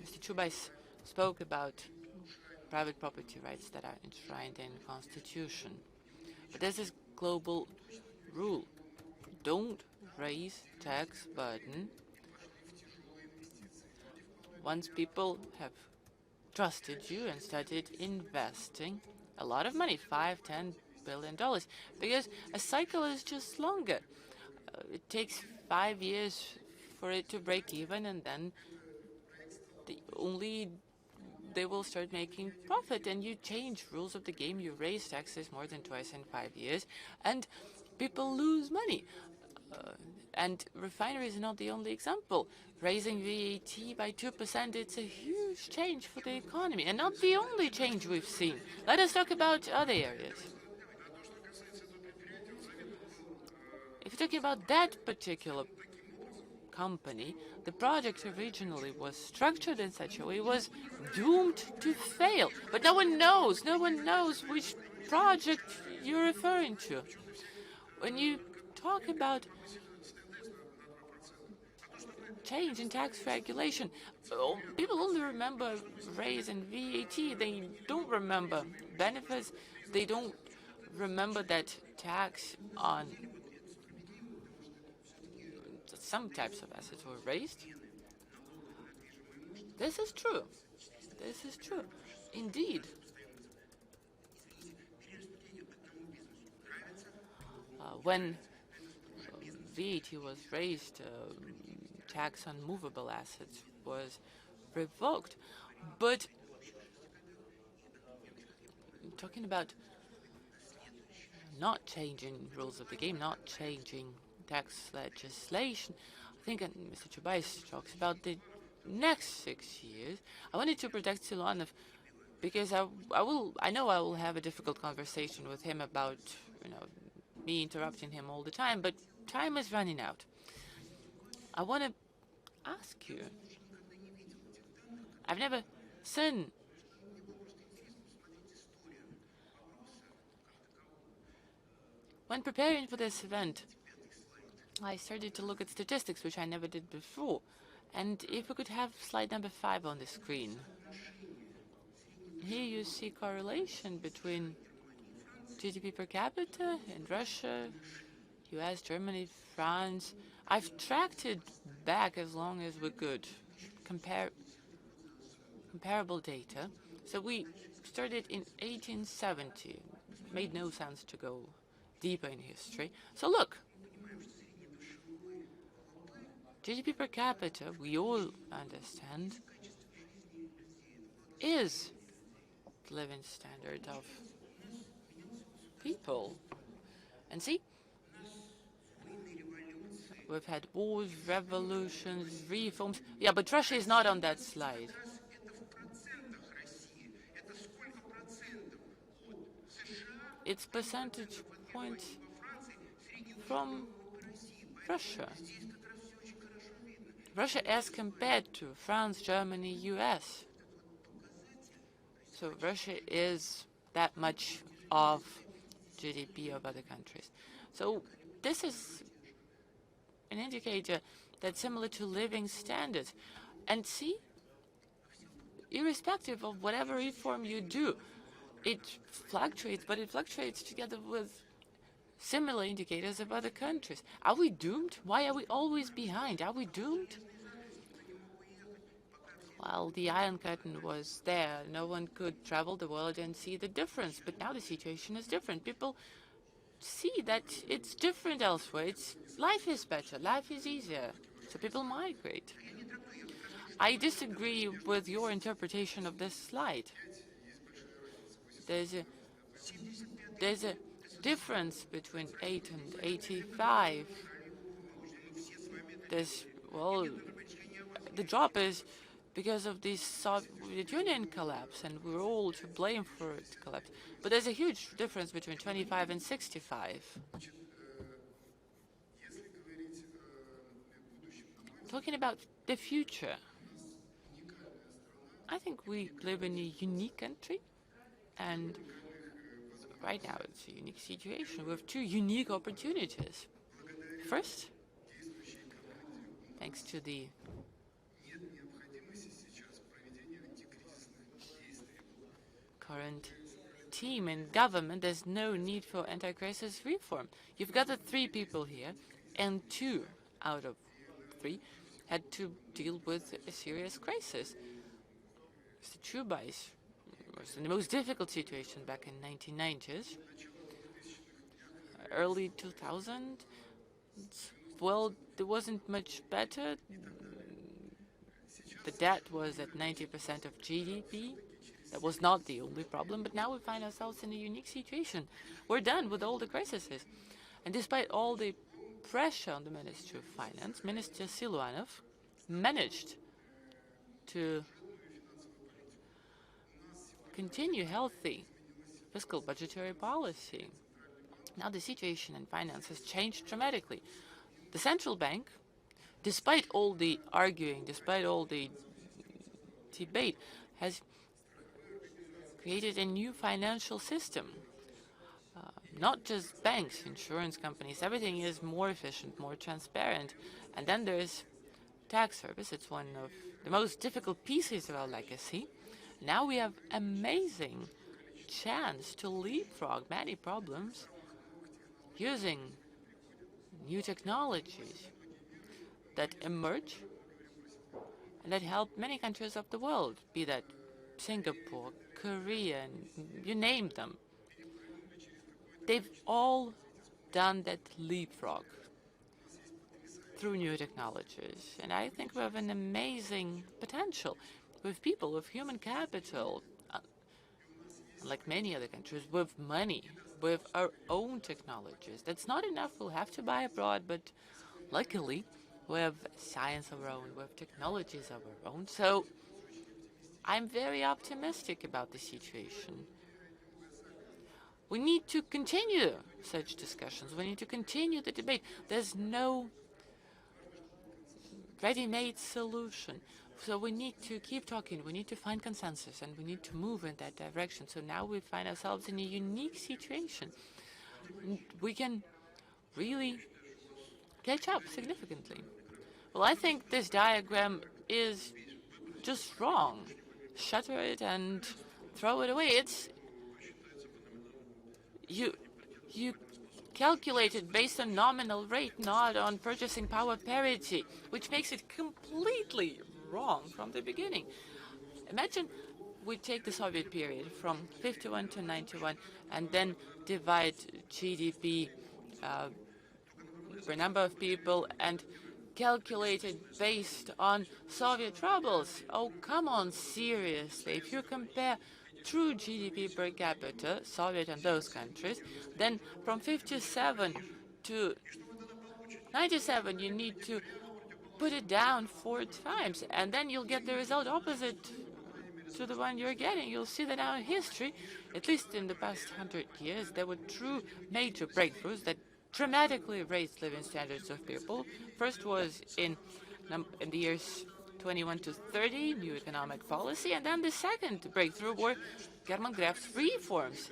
Mr. Chubais spoke about private property rights that are enshrined in Constitution. But there's this global rule. Don't raise tax burden once people have trusted you and started investing a lot of money, $5–10 billion, because a cycle is just longer. It takes 5 years for it to break even, and then they will start making profit, and you change rules of the game. You raise taxes more than twice in 5 years, and people lose money. And refineries are not the only example. Raising VAT by 2%, it's a huge change for the economy, and not the only change we've seen. Let us talk about other areas. If you're talking about that particular company, the project originally was structured in such a way it was doomed to fail. But no one knows which project you're referring to. When you talk about change in tax regulation, people only remember raising VAT. They don't remember benefits. They don't remember that tax on some types of assets were raised. This is true. This is true. Indeed. When VAT was raised, tax on movable assets was revoked. But talking about not changing rules of the game, not changing tax legislation, I think Mr. Chubais talks about the next 6 years. I wanted to protect Siluanov because I know I will have a difficult conversation with him about me interrupting him all the time, but time is running out. I want to ask you, I've never seen when preparing for this event, I started to look at statistics, which I never did before. And if we could have slide number 5 on the screen. Here you see correlation between GDP per capita in Russia, US, Germany, France. I've tracked it back as long as we could, comparable data. So we started in 1870. Made no sense to go deeper in history. So look, GDP per capita, we all understand, is the living standard of people. And see, we've had wars, revolutions, reforms. Yeah, but Russia is not on that slide. It's percentage points from Russia. Russia as compared to France, Germany, US. So Russia is that much of GDP of other countries. So this is an indicator that's similar to living standards. And see, irrespective of whatever reform you do, it fluctuates, but it fluctuates together with similar indicators of other countries. Are we doomed? Why are we always behind? Are we doomed? Well, the Iron Curtain was there. No one could travel the world and see the difference. But now the situation is different. People see that it's different elsewhere. Life is better. Life is easier. So people migrate. I disagree with your interpretation of this slide. There's a difference between 8 and 85. The drop is because of the Soviet Union collapse, and we're all to blame for its collapse. But there's a huge difference between 25 and 65. Talking about the future, I think we live in a unique country, and right now it's a unique situation. We have two unique opportunities. First, thanks to the current team in government, there's no need for anti-crisis reform. You've got the 3 people here, and 2 out of 3 had to deal with a serious crisis. Mr. Chubais was in the most difficult situation back in 1990s. Early 2000, well, there wasn't much better. The debt was at 90% of GDP. That was not the only problem, but now we find ourselves in a unique situation. We're done with all the crises. And despite all the pressure on the Ministry of Finance, Minister Siluanov managed to continue healthy fiscal budgetary policy. Now the situation in finance has changed dramatically. The central bank, despite all the arguing, despite all the debate, has created a new financial system. Not just banks, insurance companies, everything is more efficient, more transparent. And then there's tax service. It's one of the most difficult pieces of our legacy. Now we have amazing chance to leapfrog many problems using new technologies that emerge and that help many countries of the world, be that Singapore, Korea, and you name them. They've all done that leapfrog through new technologies. And I think we have an amazing potential with people, with human capital, like many other countries, with money, with our own technologies. That's not enough. We'll have to buy abroad, but luckily we have science of our own, we have technologies of our own. So I'm very optimistic about the situation. We need to continue such discussions. We need to continue the debate. There's no ready-made solution. So we need to keep talking. We need to find consensus, and we need to move in that direction. So now we find ourselves in a unique situation. We can really catch up significantly. Well, I think this diagram is just wrong. Shutter it and throw it away. It's you calculate it based on nominal rate, not on purchasing power parity, which makes it completely wrong from the beginning. Imagine we take the Soviet period from 51 to 91 and then divide GDP per number of people and calculate it based on Soviet troubles. Oh, come on, seriously. If you compare true GDP per capita, Soviet and those countries, then from 57 to 97, you need to put it down 4 times, and then you'll get the result opposite to the one you're getting. You'll see that now in history, at least in the past 100 years, there were true major breakthroughs that dramatically raised living standards of people. First was in the years 21 to 30, new economic policy, and then the second breakthrough were German Gref's reforms.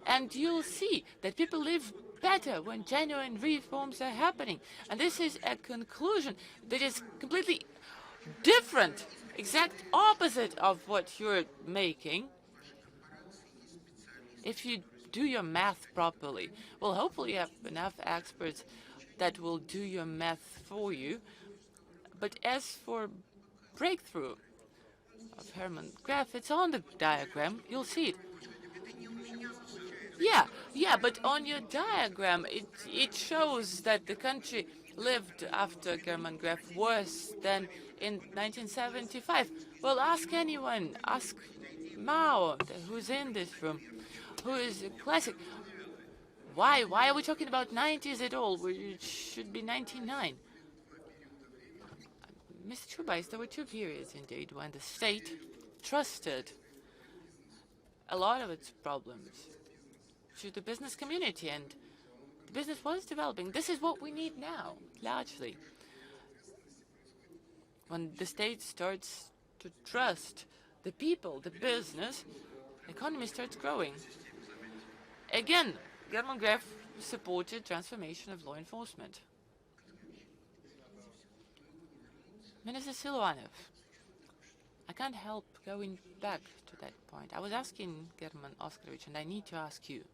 And you'll see that people live better when genuine reforms are happening. And this is a conclusion that is completely different, exact opposite of what you're making. If you do your math properly, well, hopefully you have enough experts that will do your math for you. But as for breakthrough of Hermann Gref, it's on the diagram. You'll see it. Yeah, but on your diagram, it shows that the country lived after Hermann Gref worse than in 1975. Well, ask anyone. Ask Mao, who's in this room, who is a classic. Why are we talking about 90s at all? It should be 99. Mr. Chubais, there were two periods indeed when the state trusted a lot of its problems to the business community, and the business was developing. This is what we need now, largely. When the state starts to trust the people, the business, the economy starts growing. Again, German Gref supported transformation of law enforcement. Minister Silvanov, I can't help going back to that point. I was asking German Oskarovich, and I need to ask you.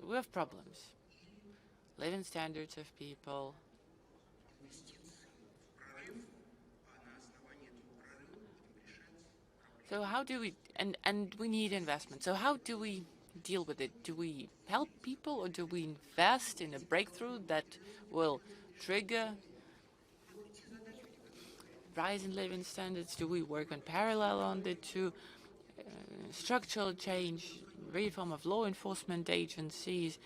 We have problems. Living standards of people. So how do we, and we need investment. So how do we deal with it? Do we help people, or do we invest in a breakthrough that will trigger rise in living standards? Do we work on parallel on the two? Structural change, reform of law enforcement agencies,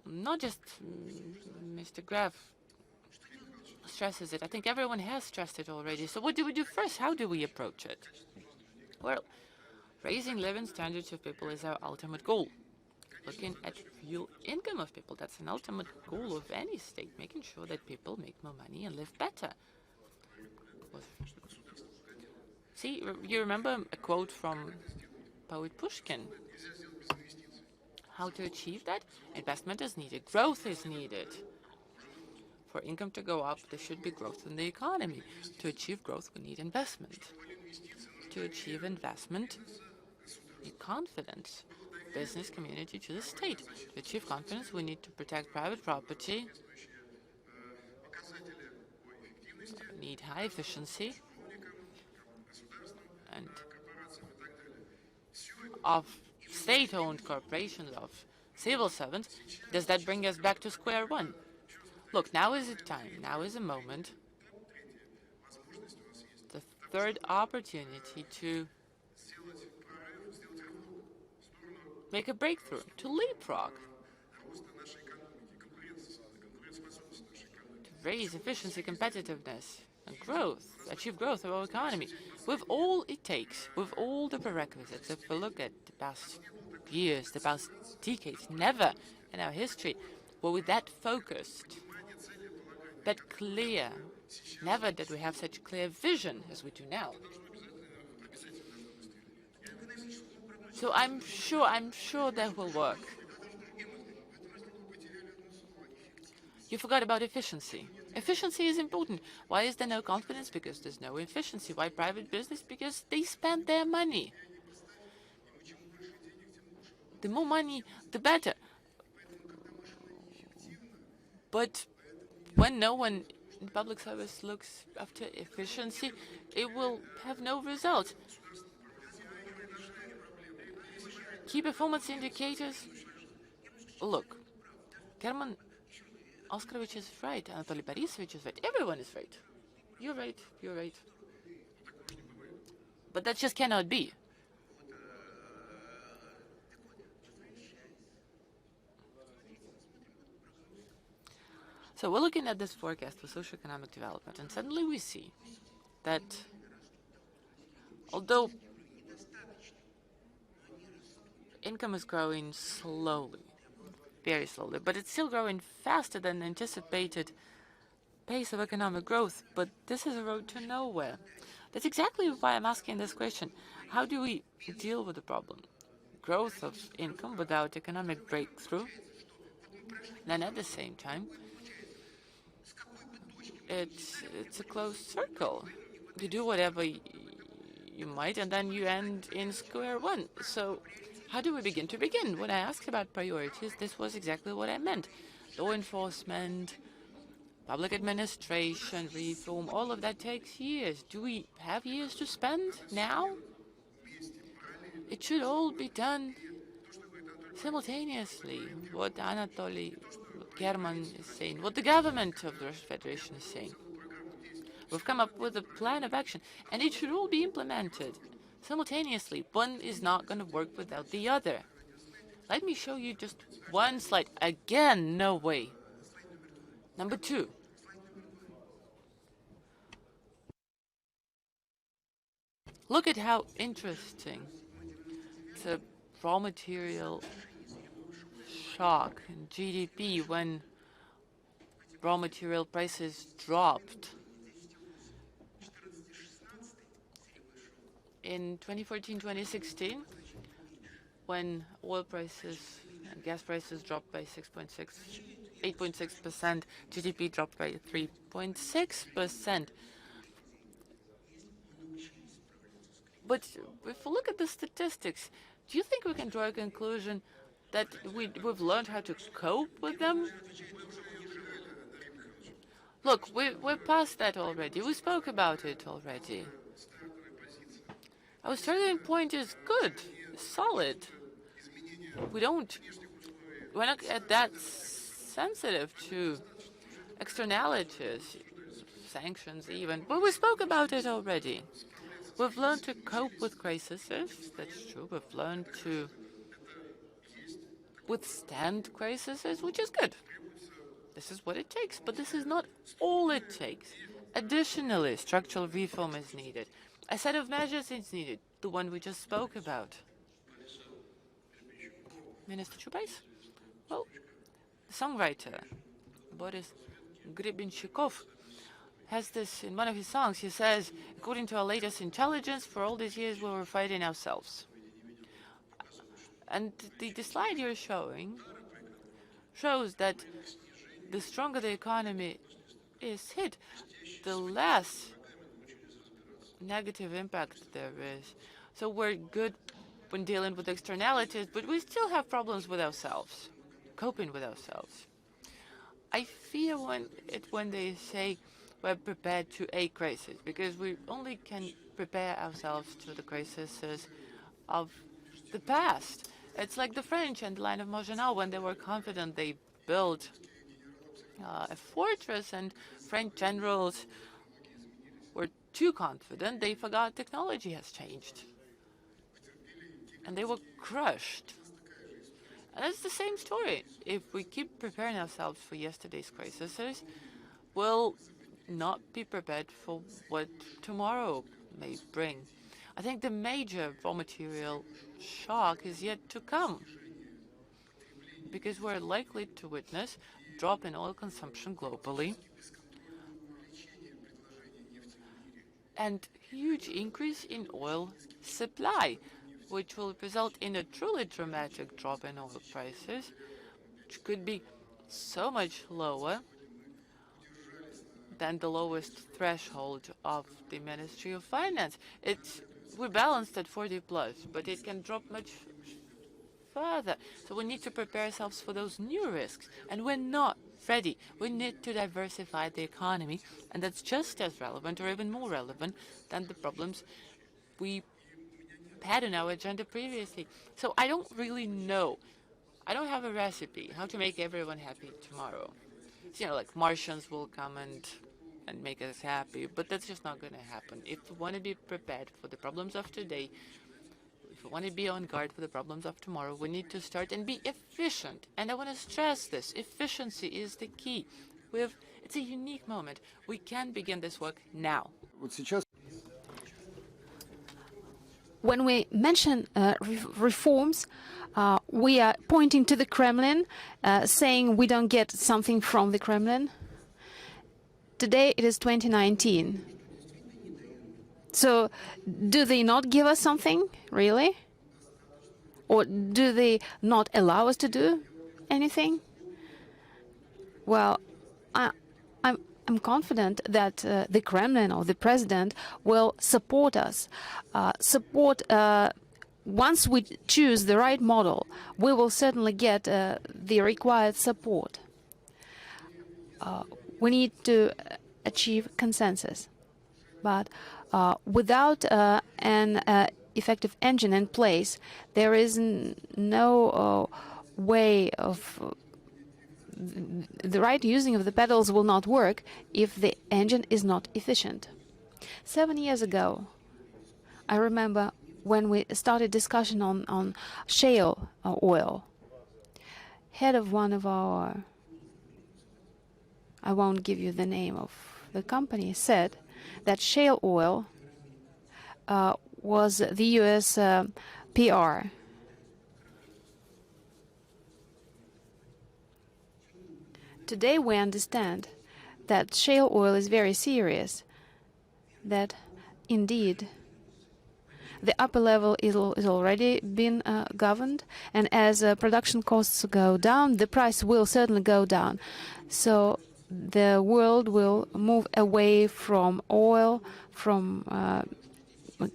not just Mr. Graf stresses it. I think everyone has stressed it already. So what do we do first? How do we approach it? Well, raising living standards of people is our ultimate goal. Looking at real income of people, that's an ultimate goal of any state, making sure that people make more money and live better. See, you remember a quote from poet Pushkin. How to achieve that? Investment is needed. Growth is needed. For income to go up, there should be growth in the economy. To achieve growth, we need investment. To achieve investment, we need confidence. Business community to the state. To achieve confidence, we need to protect private property. We need high efficiency. And of state-owned corporations, of civil servants, does that bring us back to square one? Look, now is the time, now is the moment, the third opportunity to make a breakthrough, to leapfrog, to raise efficiency, competitiveness, and growth, achieve growth of our economy, with all it takes, with all the prerequisites. If we look at the past years, the past decades, never in our history were we that focused, that clear. Never did we have such clear vision as we do now. So I'm sure that will work. You forgot about efficiency. Efficiency is important. Why is there no confidence? Because there's no efficiency. Why private business? Because they spend their money. The more money, the better. But when no one in public service looks after efficiency, it will have no result. Key performance indicators. Look, German Oskarovich is right, Anatoly Borisovich is right, everyone is right. You're right, you're right. But that just cannot be. So we're looking at this forecast for socioeconomic development, and suddenly we see that although income is growing slowly, very slowly, but it's still growing faster than the anticipated pace of economic growth, but this is a road to nowhere. That's exactly why I'm asking this question. How do we deal with the problem? Growth of income without economic breakthrough, and at the same time, it's a closed circle. You do whatever you might, and then you end in square one. So how do we begin? To begin, when I asked about priorities, this was exactly what I meant. Law enforcement, public administration, reform, all of that takes years. Do we have years to spend now? It should all be done simultaneously. What Anatoly German is saying, what the government of the Russian Federation is saying. We've come up with a plan of action, and it should all be implemented simultaneously. One is not going to work without the other. Let me show you just one slide. Again, no way. Number two, look at how interesting the raw material shock in GDP when raw material prices dropped. In 2014-2016, when oil prices and gas prices dropped by 8.6%, GDP dropped by 3.6%. But if we look at the statistics, do you think we can draw a conclusion that we've learned how to cope with them? Look, we're past that already. We spoke about it already. Our starting point is good, solid. We're not that sensitive to externalities, sanctions even, but we spoke about it already. We've learned to cope with crises, that's true. We've learned to withstand crises, which is good. This is what it takes, but this is not all it takes. Additionally, structural reform is needed. A set of measures is needed, the one we just spoke about. Minister Chubais? Well, the songwriter, Boris Grebenshchikov, has this in one of his songs. He says, according to our latest intelligence, for all these years we were fighting ourselves. And the slide you're showing shows that the stronger the economy is hit, the less negative impact there is. So we're good when dealing with externalities, but we still have problems with ourselves, coping with ourselves. I fear when they say we're prepared to a crisis, because we only can prepare ourselves to the crises of the past. It's like the French and the line of Maginot, when they were confident, they built a fortress, and French generals were too confident, they forgot technology has changed. And they were crushed. And it's the same story. If we keep preparing ourselves for yesterday's crises, we'll not be prepared for what tomorrow may bring. I think the major raw material shock is yet to come, because we're likely to witness a drop in oil consumption globally and huge increase in oil supply, which will result in a truly dramatic drop in oil prices, which could be so much lower than the lowest threshold of the Ministry of Finance. We're balanced at 40+, but it can drop much further. So we need to prepare ourselves for those new risks, and we're not ready. We need to diversify the economy, and that's just as relevant or even more relevant than the problems we had on our agenda previously. So I don't really know. I don't have a recipe how to make everyone happy tomorrow. So, like Martians will come and make us happy, but that's just not going to happen. If we want to be prepared for the problems of today, if we want to be on guard for the problems of tomorrow, we need to start and be efficient. And I want to stress this. Efficiency is the key. It's a unique moment. We can begin this work now. When we mention reforms, we are pointing to the Kremlin, saying we don't get something from the Kremlin. Today it is 2019. So do they not give us something, really? Or do they not allow us to do anything? Well, I'm confident that the Kremlin or the president will support us. Once we choose the right model, we will certainly get the required support. We need to achieve consensus, but without an effective engine in place, there is no way of the right using of the pedals will not work if the engine is not efficient. 7 years ago, I remember when we started discussion on shale oil, head of one of our I won't give you the name of the company, said that shale oil was the U.S. PR. Today we understand that shale oil is very serious, that indeed the upper level is already been governed, and as production costs go down, the price will certainly go down. So the world will move away from oil, from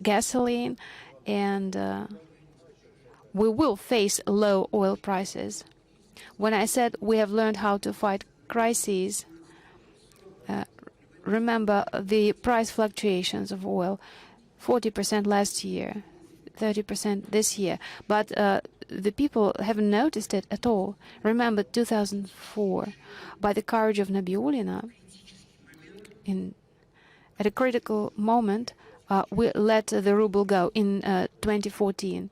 gasoline, and we will face low oil prices. When I said we have learned how to fight crises, remember the price fluctuations of oil, 40% last year, 30% this year. But the people haven't noticed it at all. Remember 2004, by the courage of Nabiullina, at a critical moment, we let the ruble go in 2014.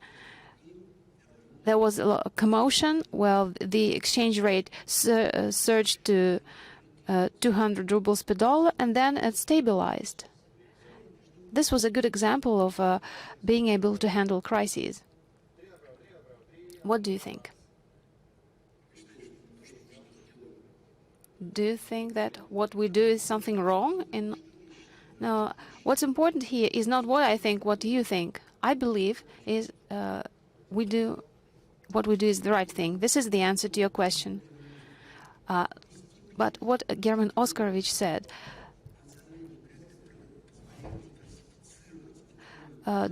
There was a commotion. Well, the exchange rate surged to 200 rubles per dollar, and then it stabilized. This was a good example of being able to handle crises. What do you think? Do you think that what we do is something wrong? No, what's important here is not what I think, what you think. I believe is what we do is the right thing. This is the answer to your question. But what German Oskarovich said,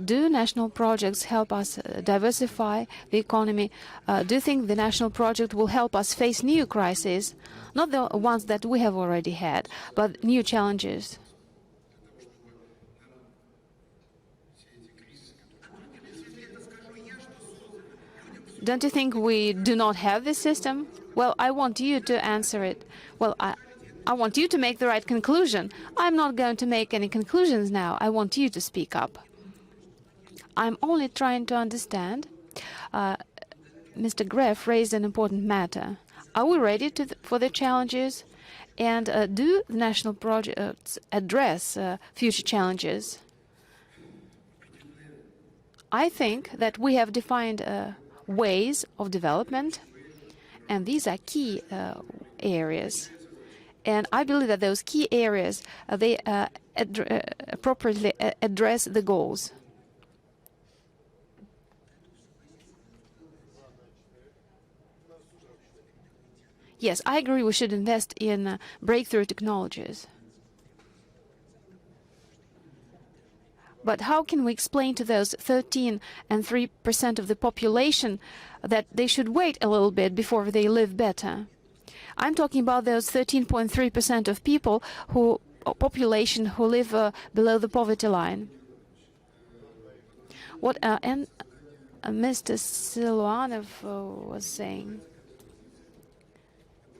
do national projects help us diversify the economy? Do you think the national project will help us face new crises, not the ones that we have already had, but new challenges? Don't you think we do not have this system? Well, I want you to answer it. Well, I want you to make the right conclusion. I'm not going to make any conclusions now. I want you to speak up. I'm only trying to understand. Mr. Greff raised an important matter. Are we ready for the challenges? And do national projects address future challenges? I think that we have defined ways of development, and these are key areas. And I believe that those key areas, they appropriately address the goals. Yes, I agree we should invest in breakthrough technologies. But how can we explain to those 13.3% of the population that they should wait a little bit before they live better? I'm talking about those 13.3% of people population who live below the poverty line. What Mr. Silvanov was saying,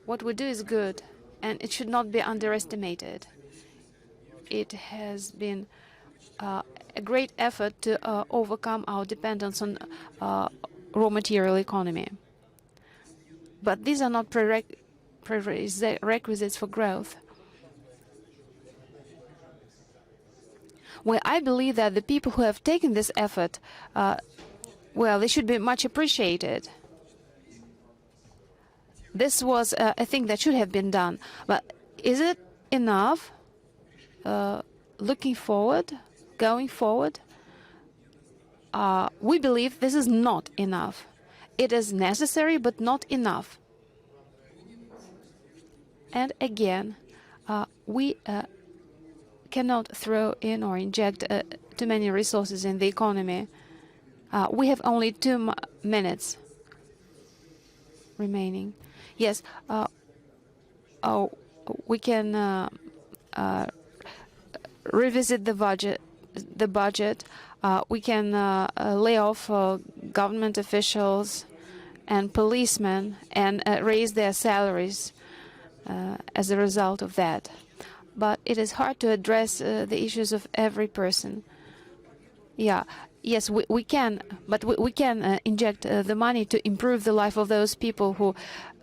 what we do is good, and it should not be underestimated. It has been a great effort to overcome our dependence on raw material economy. But these are not prerequisites for growth. Well, I believe that the people who have taken this effort, well, they should be much appreciated. This was a thing that should have been done. But is it enough? Looking forward, going forward, we believe this is not enough. It is necessary, but not enough. And again, we cannot throw in or inject too many resources in the economy. We have only 2 minutes remaining. Yes, we can revisit the budget. We can lay off government officials and policemen and raise their salaries as a result of that. But it is hard to address the issues of every person. Yeah. Yes, we can, but we can inject the money to improve the life of those people who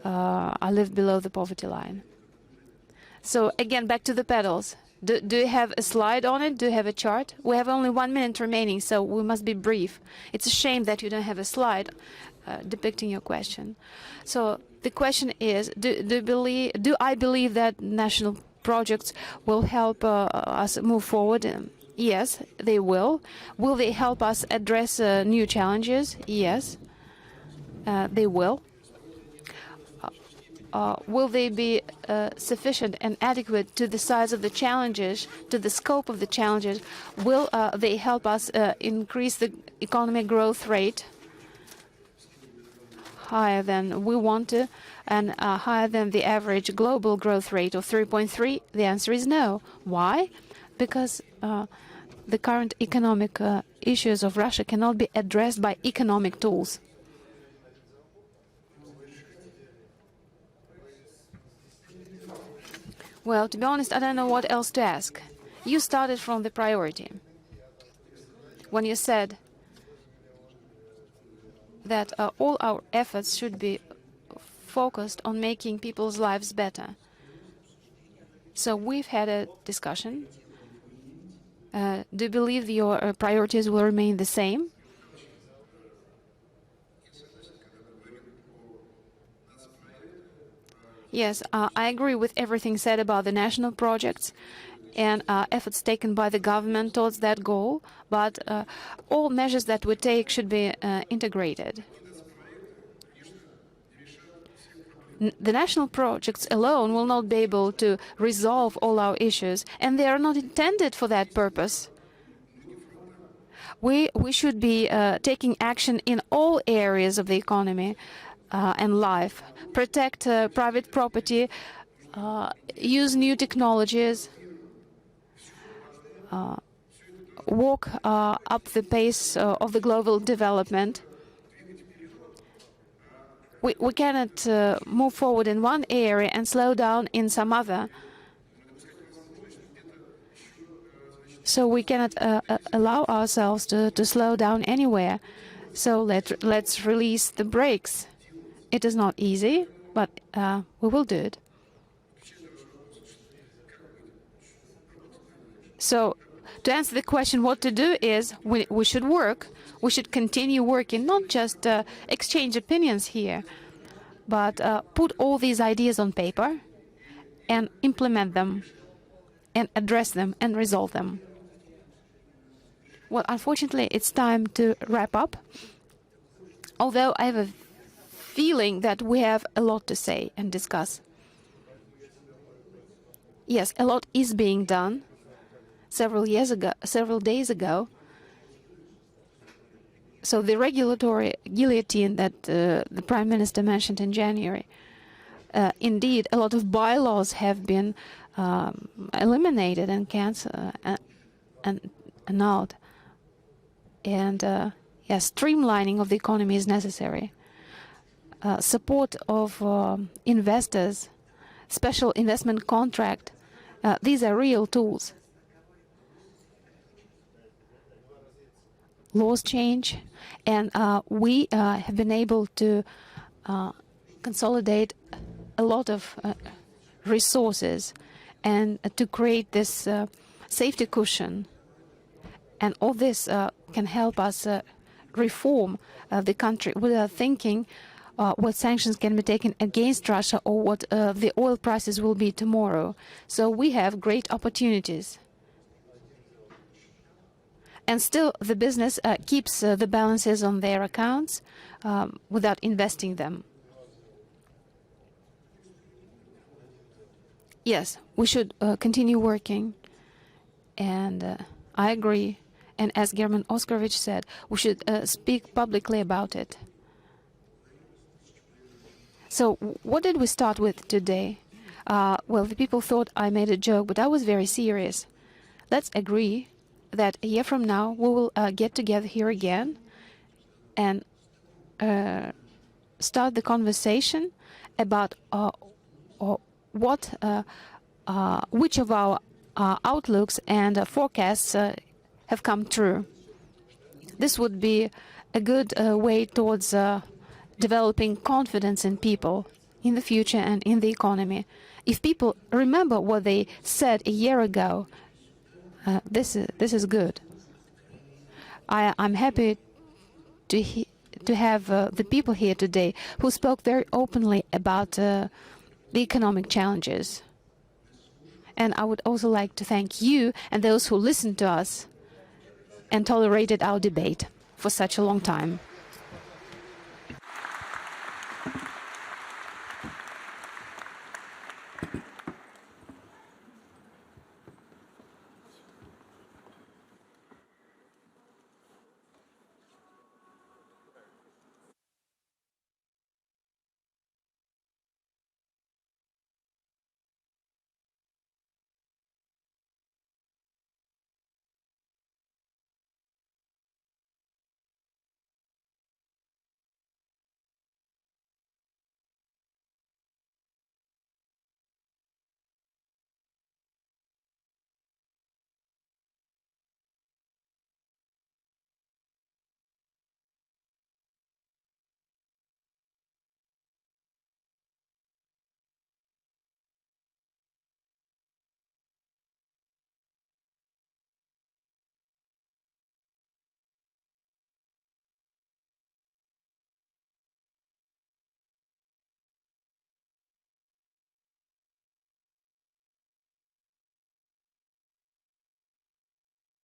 live below the poverty line. So again, back to the pedals. Do you have a slide on it? Do you have a chart? We have only 1 minute remaining, so we must be brief. It's a shame that you don't have a slide depicting your question. So the question is, do I believe that national projects will help us move forward? Yes, they will. Will they help us address new challenges? Yes, they will. Will they be sufficient and adequate to the size of the challenges, to the scope of the challenges? Will they help us increase the economic growth rate higher than we want to, and higher than the average global growth rate of 3.3? The answer is no. Why? Because the current economic issues of Russia cannot be addressed by economic tools. Well, to be honest, I don't know what else to ask. You started from the priority when you said that all our efforts should be focused on making people's lives better. So we've had a discussion. Do you believe your priorities will remain the same? Yes, I agree with everything said about the national projects and efforts taken by the government towards that goal, but all measures that we take should be integrated. The national projects alone will not be able to resolve all our issues, and they are not intended for that purpose. We should be taking action in all areas of the economy and life, protect private property, use new technologies, walk up the pace of the global development. We cannot move forward in one area and slow down in some other. So we cannot allow ourselves to slow down anywhere. So let's release the brakes. It is not easy, but we will do it. So to answer the question what to do is we should work. We should continue working, not just exchange opinions here, but put all these ideas on paper and implement them and address them and resolve them. Well, unfortunately, it's time to wrap up, although I have a feeling that we have a lot to say and discuss. Yes, a lot is being done. Several days ago. So the regulatory guillotine that the Prime Minister mentioned in January, indeed, a lot of bylaws have been eliminated and cancelled and annulled. And yes, streamlining of the economy is necessary. Support of investors, special investment contract, these are real tools. Laws change, and we have been able to consolidate a lot of resources and to create this safety cushion. And all this can help us reform the country without thinking what sanctions can be taken against Russia or what the oil prices will be tomorrow. So we have great opportunities. And still, the business keeps the balances on their accounts without investing them. Yes, we should continue working. And I agree. And as German Oskarovich said, we should speak publicly about it. So what did we start with today? Well, the people thought I made a joke, but I was very serious. Let's agree that a year from now we will get together here again and start the conversation about which of our outlooks and forecasts have come true. This would be a good way towards developing confidence in people in the future and in the economy. If people remember what they said a year ago, this is good. I'm happy to have the people here today who spoke very openly about the economic challenges. And I would also like to thank you and those who listened to us and tolerated our debate for such a long time.